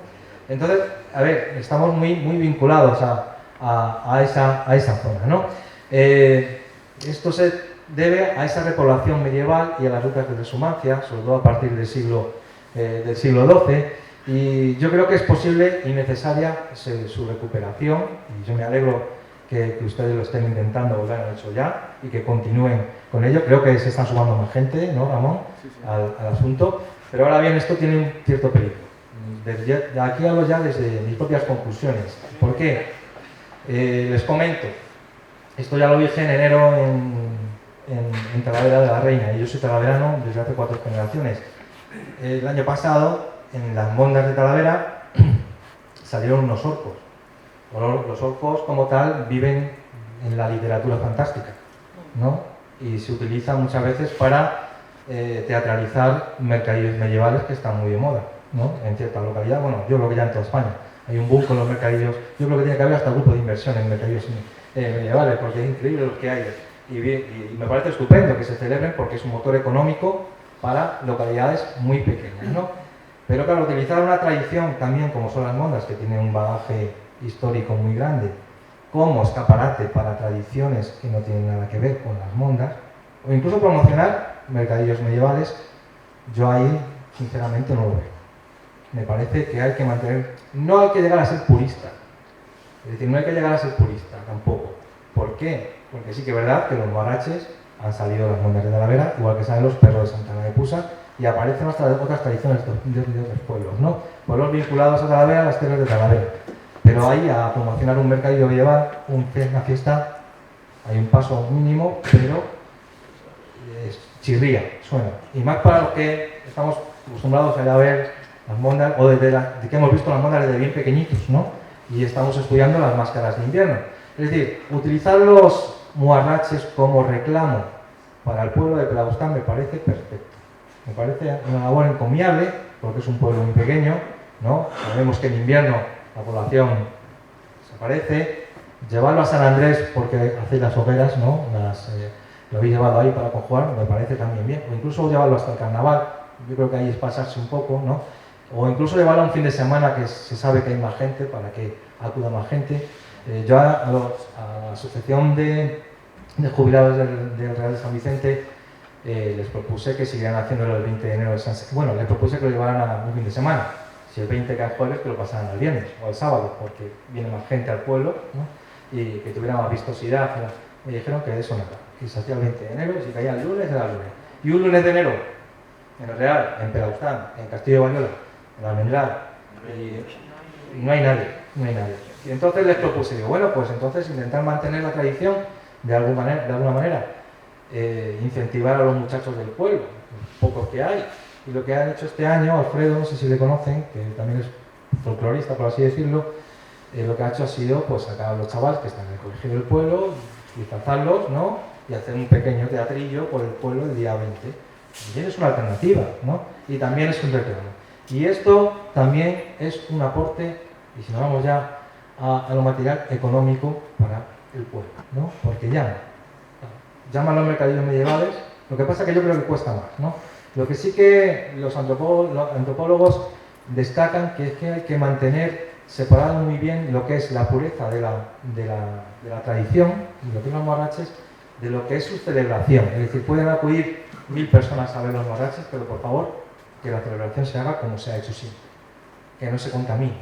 Entonces, a ver, estamos muy vinculados a esa zona, ¿no? Esto se debe a esa repoblación medieval y a las rutas de transhumancia, sobre todo a partir del siglo XII, y yo creo que es posible y necesaria su recuperación, y yo me alegro que ustedes lo estén intentando o lo hayan hecho ya y que continúen con ello. Creo que se están sumando más gente, ¿no, Ramón? Sí. Al asunto, pero ahora bien, esto tiene un cierto peligro. De aquí hablo ya desde mis propias conclusiones. ¿Por qué? Les comento. Esto ya lo dije en enero en Talavera de la Reina, y yo soy talaverano desde hace 4 generaciones. El año pasado, en las mondas de Talavera, salieron unos orcos. Los orcos, como tal, viven en la literatura fantástica, ¿no? Y se utilizan muchas veces para teatralizar mercadillos medievales que están muy de moda, ¿no? En cierta localidad, bueno, yo creo que ya en toda España. Hay un boom con los mercadillos, yo creo que tiene que haber hasta grupo de inversión en mercadillos medievales, porque es increíble lo que hay. Y me parece estupendo que se celebren porque es un motor económico para localidades muy pequeñas, ¿no? Pero claro, utilizar una tradición también como son las mondas, que tienen un bagaje histórico muy grande, como escaparate para tradiciones que no tienen nada que ver con las mondas, o incluso promocionar mercadillos medievales, yo ahí sinceramente no lo veo. Me parece que hay que mantener, no hay que llegar a ser purista, es decir, no hay que llegar a ser purista tampoco. ¿Por qué? Porque sí que es verdad que los guaraches han salido de las mondas de Talavera, igual que salen los perros de Santana de Pusa, y aparecen otras tradiciones de otros pueblos, ¿no? Pueblos vinculados a Talavera, a las tierras de Talavera. Pero ahí a promocionar un mercadillo medieval, una fiesta, hay un paso mínimo, pero chirría, suena. Y más para los que estamos acostumbrados a ver las mondas, o de que hemos visto las mondas desde bien pequeñitos, ¿no? Y estamos estudiando las máscaras de invierno. Es decir, utilizar los muarraches como reclamo para el pueblo de Pelaustán me parece perfecto. Me parece una labor encomiable, porque es un pueblo muy pequeño, ¿no? Sabemos que en invierno la población desaparece. Llevarlo a San Andrés porque hacéis las hogueras, ¿no? Lo habéis llevado ahí para conjugar, me parece también bien. O incluso llevarlo hasta el carnaval, yo creo que ahí es pasarse un poco, ¿no? O incluso llevarlo a un fin de semana que se sabe que hay más gente, para que acuda más gente. Yo a la Asociación de Jubilados del Real de San Vicente les propuse que siguieran haciéndolo el 20 de enero de San Sebastián. Bueno, les propuse que lo llevaran a un fin de semana. Si el 20 cae jueves, que lo pasaran al viernes o al sábado, porque viene más gente al pueblo, ¿no? Y que tuviera más vistosidad. Me dijeron que de eso nada, que se hacía el 20 de enero y si caía el lunes, era el lunes. Y un lunes de enero, en el Real, en Pelaustán, en Castillo de Bañola, en Almendral, y no hay nadie. Y entonces les propuse, digo, bueno, pues entonces intentar mantener la tradición de alguna manera, incentivar a los muchachos del pueblo, los pocos que hay. Y lo que han hecho este año, Alfredo, no sé si le conocen, que también es folclorista, por así decirlo, lo que ha hecho ha sido pues, sacar a los chavales que están en el colegio del pueblo, disfrazarlos, ¿no? Y hacer un pequeño teatrillo por el pueblo el día 20. Y es una alternativa, ¿no? Y también es un reclamo. Y esto también es un aporte, y si nos vamos ya a lo material económico para el pueblo, ¿no? Porque llaman los mercadillos medievales, lo que pasa es que yo creo que cuesta más, ¿no? Lo que sí que los antropólogos destacan que es que hay que mantener separado muy bien lo que es la pureza de la tradición, lo que son los morraches, de lo que es su celebración. Es decir, pueden acudir 1000 personas a ver los morraches, pero por favor, que la celebración se haga como se ha hecho siempre, que no se contamine.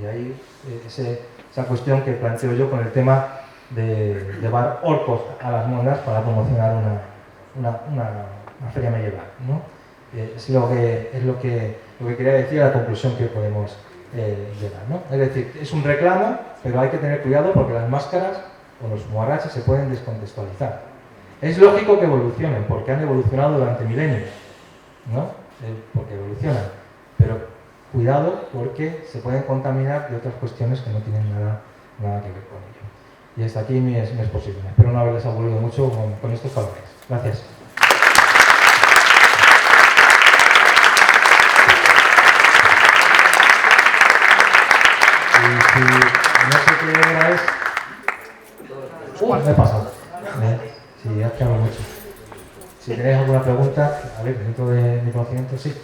Y ahí esa cuestión que planteo yo con el tema de llevar orcos a las mondas para promocionar una feria medieval, ¿no? Es lo que quería decir, a la conclusión que podemos llegar, ¿no? Es decir, es un reclamo, pero hay que tener cuidado porque las máscaras o los morraches se pueden descontextualizar. Es lógico que evolucionen, porque han evolucionado durante milenios, ¿no? Porque evolucionan, pero cuidado porque se pueden contaminar de otras cuestiones que no tienen nada que ver con ello. Y hasta aquí mi exposición. Espero no haberles aburrido mucho con estos palabras. Gracias. Y si no sé qué hora es... me he pasado. Sí, has quedado mucho. Si tenéis alguna pregunta, a ver, dentro de mi conocimiento, sí.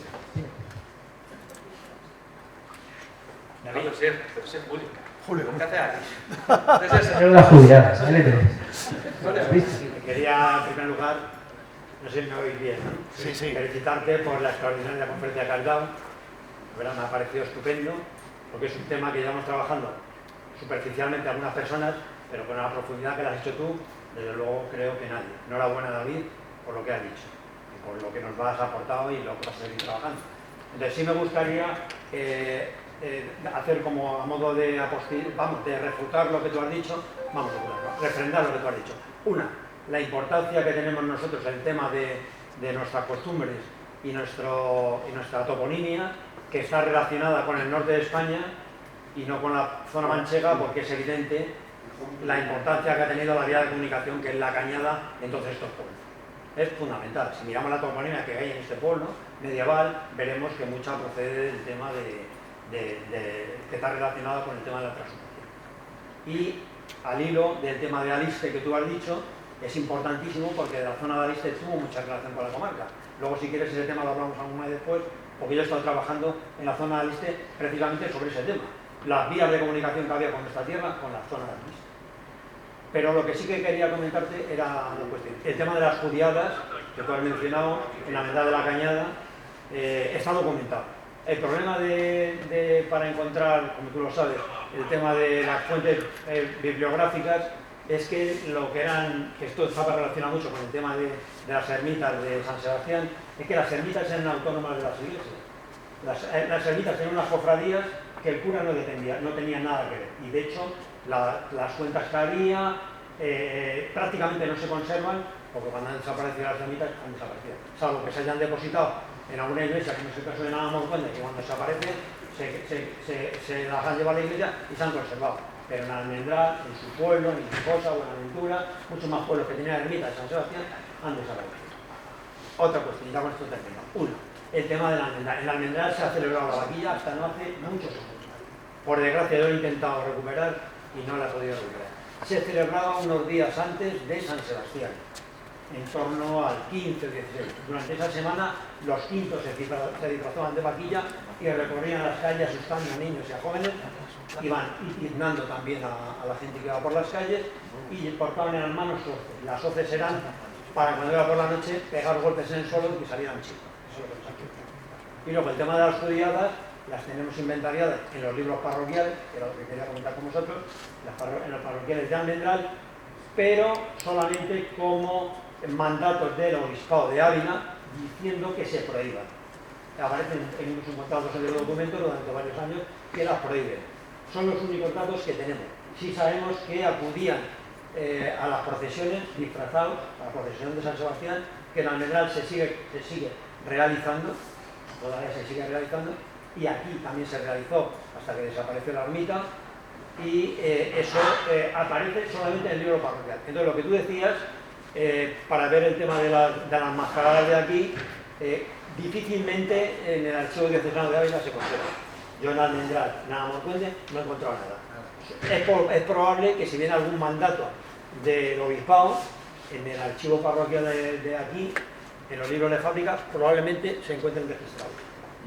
David, José Julio, ¿qué haces aquí? Eran las jubiladas, ahí le tenéis. Quería, en primer lugar, no sé si me oís bien, ¿no? Sí, sí. Felicitarte por la extraordinaria conferencia que has dado. Me ha parecido estupendo, porque es un tema que llevamos trabajando superficialmente algunas personas, pero con la profundidad que la has hecho tú, desde luego creo que nadie. Enhorabuena, David, por lo que has dicho, y por lo que nos has aportado y lo que vas a seguir trabajando. Entonces sí me gustaría hacer como a modo de de refutar lo que tú has dicho, refrendar lo que tú has dicho. Una, la importancia que tenemos nosotros en el tema de nuestras costumbres y nuestra toponimia, que está relacionada con el norte de España y no con la zona manchega, porque es evidente la importancia que ha tenido la vía de comunicación, que es la cañada en todos estos pueblos. Es fundamental. Si miramos la toponimia que hay en este pueblo medieval, veremos que mucha procede del tema que está relacionado con el tema de la transhumancia. Y al hilo del tema de Aliste que tú has dicho, es importantísimo porque la zona de Aliste tuvo mucha relación con la comarca. Luego, si quieres, ese tema lo hablamos alguna vez después, porque yo he estado trabajando en la zona de Aliste precisamente sobre ese tema. Las vías de comunicación que había con nuestra tierra, con la zona de Aliste. Pero lo que sí que quería comentarte era el tema de las judiadas, que tú has mencionado, en la Hermandad de la Cañada, está documentado. El problema para encontrar, como tú lo sabes, el tema de las fuentes bibliográficas es que que esto estaba relacionado mucho con el tema de las ermitas de San Sebastián, es que las ermitas eran autónomas de las iglesias. Las ermitas tenían unas cofradías que el cura no tenía nada que ver. Y de hecho, las cuentas que había prácticamente no se conservan, porque cuando han desaparecido las ermitas, han desaparecido. Salvo que se hayan depositado en alguna iglesia, que en este caso de Navamonconde, que cuando desaparecen se las han llevado a la iglesia y se han conservado. Pero en Almendral, en su pueblo, en Hinojosa, Buenaventura, muchos más pueblos que tenían ermitas de San Sebastián han desaparecido. Otra cuestión, y ya con esto termino. Uno, el tema de la Almendral. En la Almendral se ha celebrado la vaquilla hasta no hace muchos años. Por desgracia, yo he intentado recuperar y no la he podido recuperar. Se celebraba unos días antes de San Sebastián, en torno al 15 o 16. Durante esa semana los quintos se disfrazaban de vaquilla y recorrían las calles asustando a niños y a jóvenes, iban indignando también a la gente que iba por las calles y portaban en las manos hoces. Las hoces eran para cuando iba por la noche pegar golpes en el suelo y que salieran chicos. Eso es lo que nos aquí. Y luego el tema de las judiadas las tenemos inventariadas en los libros parroquiales, que era lo que quería comentar con vosotros, en los parroquiales de Almendral, pero solamente como mandatos del Obispado de Ávila diciendo que se prohíban. Aparecen incluso encontrados en el documento durante varios años que las prohíben. Son los únicos datos que tenemos. Sí sabemos que acudían a las procesiones disfrazados, a la procesión de San Sebastián, que en Almendral se sigue realizando, todavía se sigue realizando, y aquí también se realizó hasta que desapareció la ermita, y eso aparece solamente en el libro parroquial. Entonces, lo que tú decías, para ver el tema de las mascaradas de aquí, difícilmente en el Archivo Diocesano de Ávila se conserva. Yo en Almendral, en Amontuende, no he encontrado nada. Es probable que si viene algún mandato del obispado, en el archivo parroquial de aquí, en los libros de fábrica, probablemente se encuentren registrados.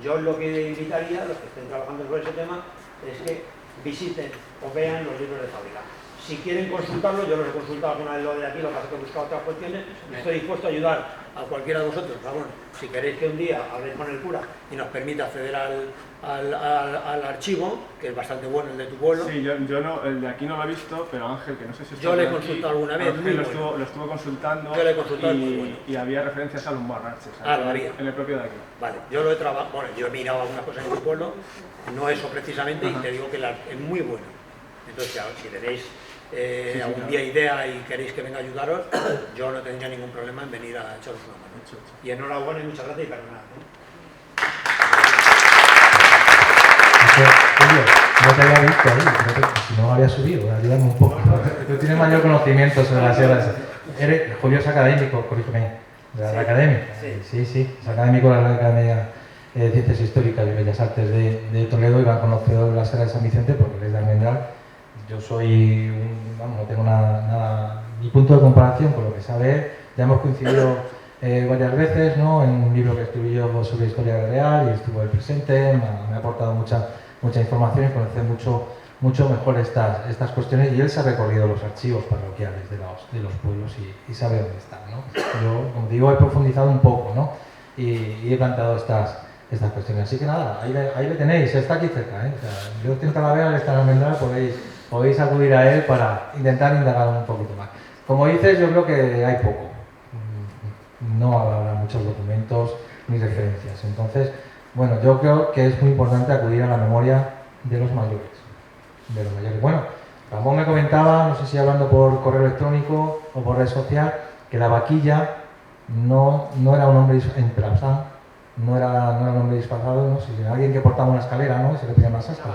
Yo lo que invitaría a los que estén trabajando sobre ese tema es que visiten o vean los libros de fábrica. Si quieren consultarlo, yo los he consultado alguna vez lo de aquí, lo que pasa es que he buscado otras cuestiones, y estoy dispuesto a ayudar a cualquiera de vosotros. Bueno, si queréis que un día habléis con el cura y nos permita acceder al archivo, que es bastante bueno el de tu pueblo. Sí, yo no, el de aquí no lo he visto, pero Ángel, que no sé si yo le he consultado alguna vez. Ángel lo estuvo consultando. Yo le he consultado, muy bueno. Y había referencias a los marraches. Lo había. En el propio de aquí. Vale, yo lo he trabajado, bueno, yo he mirado algunas cosas en tu pueblo, no eso precisamente, y te digo que es muy bueno. Entonces, si tenéis algún día idea y queréis que venga a ayudaros, yo no tendría ningún problema en venir a echaros una mano. Y enhorabuena y muchas gracias y perdonad. Julio, no te había visto ahí, si no me había subido, ayúdame un poco. Tú tienes mayor conocimiento sobre las sierras. Julio es académico, corrígeme, de la academia. Sí, es académico de la Academia de Ciencias Históricas y Bellas Artes de Toledo y va conocido de la Sierra de San Vicente porque él es de Almendral. Yo soy, no tengo nada, ni punto de comparación con lo que sabe él. Ya hemos coincidido varias veces, ¿no? En un libro que escribí yo sobre historia del Real y estuvo el presente, me ha aportado mucha información y conocer mucho mejor estas cuestiones, y él se ha recorrido los archivos parroquiales de los pueblos y sabe dónde están, ¿no? Yo, como digo, he profundizado un poco, ¿no? Y he planteado estas cuestiones. Así que nada, ahí le tenéis, está aquí cerca, ¿eh? O sea, yo estoy en Talavera, está en Almendral, podéis acudir a él para intentar indagar un poquito más. Como dices, yo creo que hay poco. No habrá muchos documentos ni referencias. Entonces, bueno, yo creo que es muy importante acudir a la memoria de los mayores. Bueno, Ramón me comentaba, no sé si hablando por correo electrónico o por red social, que la vaquilla no era un hombre en Pelapsán, no era un hombre disfrazado, ¿no? Si alguien que portaba una escalera, ¿no? Se le ponía una sasca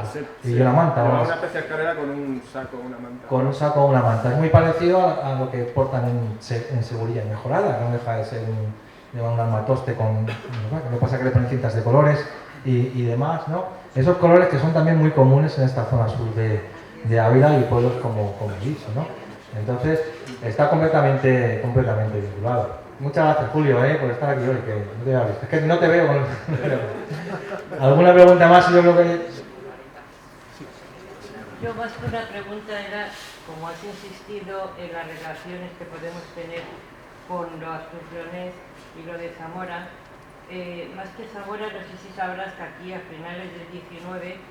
y una manta. Una especie de escalera con un saco o una manta. Con un saco o una manta. Es muy parecido a lo que portan en seguridad mejorada, que no deja de ser un armatoste con... Lo que pasa es que le ponen cintas de colores y demás, ¿no? Esos colores que son también muy comunes en esta zona sur de Ávila y pueblos como he dicho, ¿no? Entonces, está completamente vinculado. Muchas gracias, Julio, por estar aquí hoy, que no te había visto. Es que no te veo. ¿Alguna pregunta más? Yo creo que... Yo más que una pregunta era, como has insistido en las relaciones que podemos tener con los Asturciones y lo de Zamora, más que Zamora, no sé si sabrás que aquí a finales del 19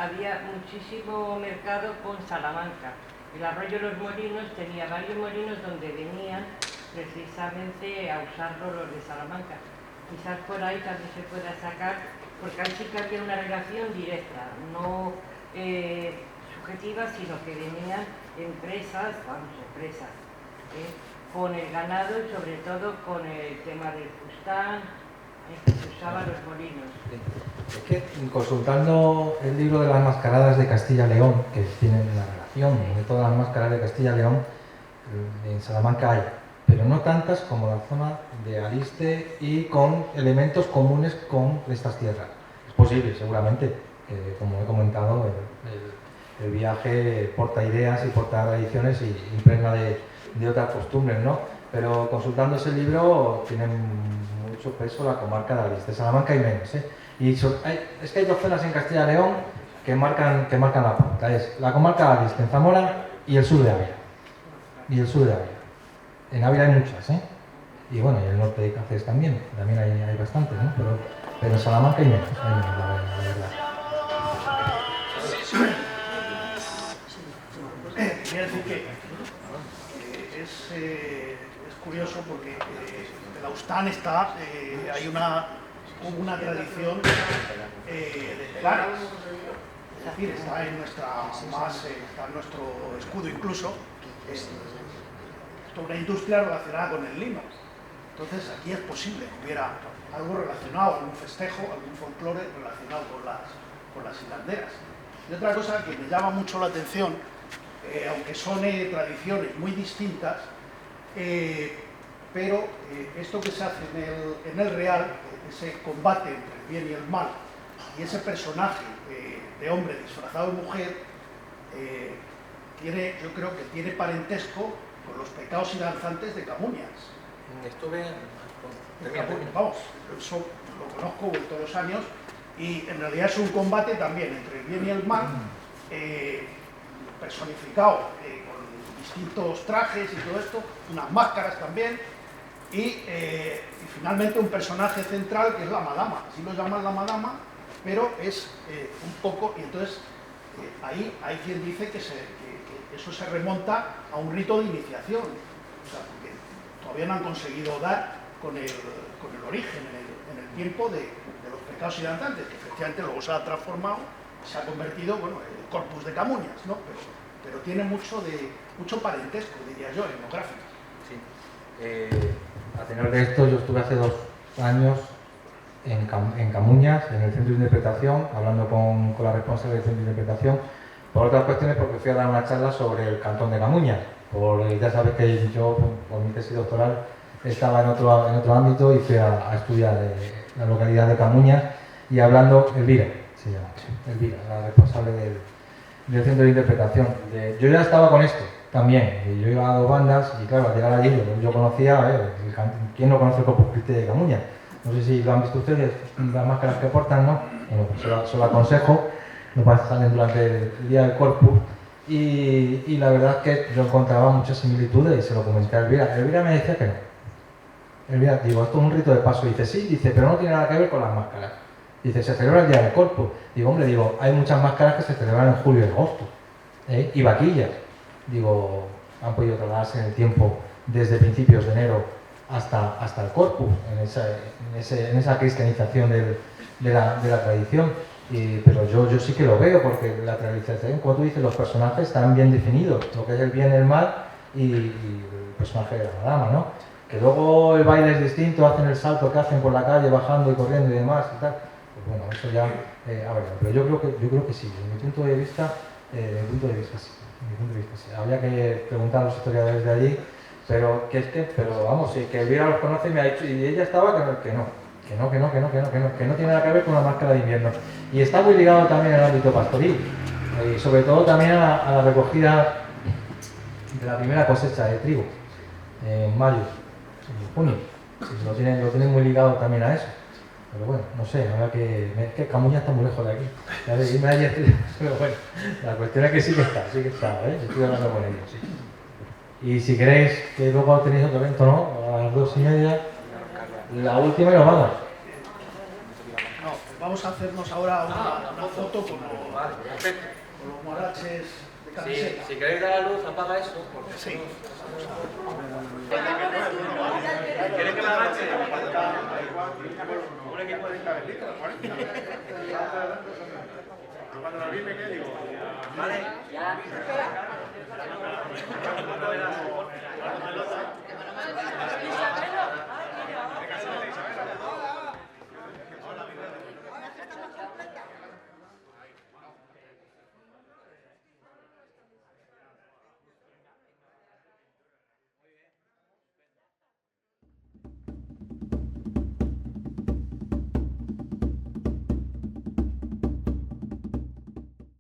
había muchísimo mercado con Salamanca. El arroyo Los Molinos tenía varios molinos donde venían precisamente a usarlo los de Salamanca. Quizás por ahí también se pueda sacar, porque ahí sí que había una relación directa, no subjetiva, sino que venían empresas, con el ganado y sobre todo con el tema del fustán, que se usaban los molinos. Es que consultando el libro de las mascaradas de Castilla y León, que tienen la relación de todas las máscaras de Castilla y León, en Salamanca hay, pero no tantas como la zona de Aliste y con elementos comunes con estas tierras. Es posible, seguramente, como he comentado, el viaje porta ideas y porta tradiciones y impregna de otras costumbres, ¿no? Pero consultando ese libro tiene mucho peso la comarca de Aliste. Salamanca y menos, ¿eh? Y es que hay dos zonas en Castilla y León que marcan la pauta. Es la comarca de Aliste, en Zamora, y el sur de Ávila. En Ávila hay muchas, ¿eh? Y bueno, y el norte de Cáceres también hay bastantes, ¿no? Pero en Salamanca hay menos, la verdad. Quiero decir que es curioso porque en Austán hay una tradición de telares. Es decir, está en nuestro escudo incluso. toda una industria relacionada con el lino. Entonces aquí es posible que hubiera algo relacionado, algún festejo, algún folclore relacionado con las hilanderas. Y otra cosa que me llama mucho la atención, aunque son tradiciones muy distintas, pero esto que se hace en el Real, ese combate entre el bien y el mal, y ese personaje de hombre disfrazado de mujer, yo creo que tiene parentesco con los pecados y danzantes de Camuñas. Vamos, eso lo conozco todos los años, y en realidad es un combate también entre el bien y el mal, personificado con distintos trajes y todo esto, unas máscaras también, y finalmente un personaje central que es la madama. Así lo llaman la madama, pero es un poco, y entonces ahí hay quien dice que eso se remonta a un rito de iniciación, o sea, porque todavía no han conseguido dar con el origen en el tiempo de los pecados y danzantes, que efectivamente luego se ha transformado, se ha convertido, bueno, en el corpus de Camuñas, ¿no? Pero tiene mucho parentesco, diría yo, etnográfico. Sí. A tenor de esto, yo estuve hace 2 años en Camuñas, en el centro de interpretación, hablando con la responsable del centro de interpretación, por otras cuestiones, porque fui a dar una charla sobre el cantón de Camuñas. Ya sabes que yo, por mi tesis doctoral, estaba en otro ámbito y fui a estudiar la localidad de Camuñas, y hablando, Elvira, se llama, Elvira, la responsable del centro de interpretación. Yo ya estaba con esto también, y yo iba a 2 bandas, y claro, al llegar allí yo conocía, ¿quién no conoce el Corpus Christi de Camuñas? No sé si lo han visto ustedes, las máscaras que portan, ¿no? Bueno, pues se lo aconsejo, lo salen durante el día del Corpus, y la verdad es que yo encontraba muchas similitudes y se lo comenté a Elvira. Elvira me decía que no. Elvira, digo, esto es un rito de paso. Dice, sí, dice, pero no tiene nada que ver con las máscaras. Dice, se celebra el día del Corpus. Digo, hombre, hay muchas máscaras que se celebran en julio y agosto, y vaquillas. Digo, han podido trasladarse en el tiempo desde principios de enero hasta el Corpus, en esa cristianización de la tradición. Pero yo sí que lo veo, porque la tradición, como tú dices, los personajes están bien definidos, lo que es el bien y el mal, y el personaje de la madama, ¿no? Que luego el baile es distinto, hacen el salto que hacen por la calle, bajando y corriendo y demás y tal. Pues bueno, eso ya, pero yo creo que sí, desde mi punto de vista, sí. Habría que preguntar a los historiadores de allí, pero vamos, sí, que Elvira los conoce y me ha dicho, y ella estaba que no tiene nada que ver con la máscara de invierno. Y está muy ligado también al ámbito pastoril, y sobre todo también a la recogida de la primera cosecha de trigo, en mayo, en junio. Sí, lo tienen muy ligado también a eso. Pero bueno, no sé, es que Camuñas está muy lejos de aquí. Pero bueno, la cuestión es que sí que está, estoy hablando con ellos, sí. Y si queréis, que luego tenéis otro evento, ¿no? A las 2:30, la última y nos vamos. No, pues vamos a hacernos ahora una foto con los moraches de camiseta. Si queréis dar la luz, apaga eso. Porque Sí. ¿Quieres que me agache? Un equipo de Cuando la vi me quedé, digo, vale, ya.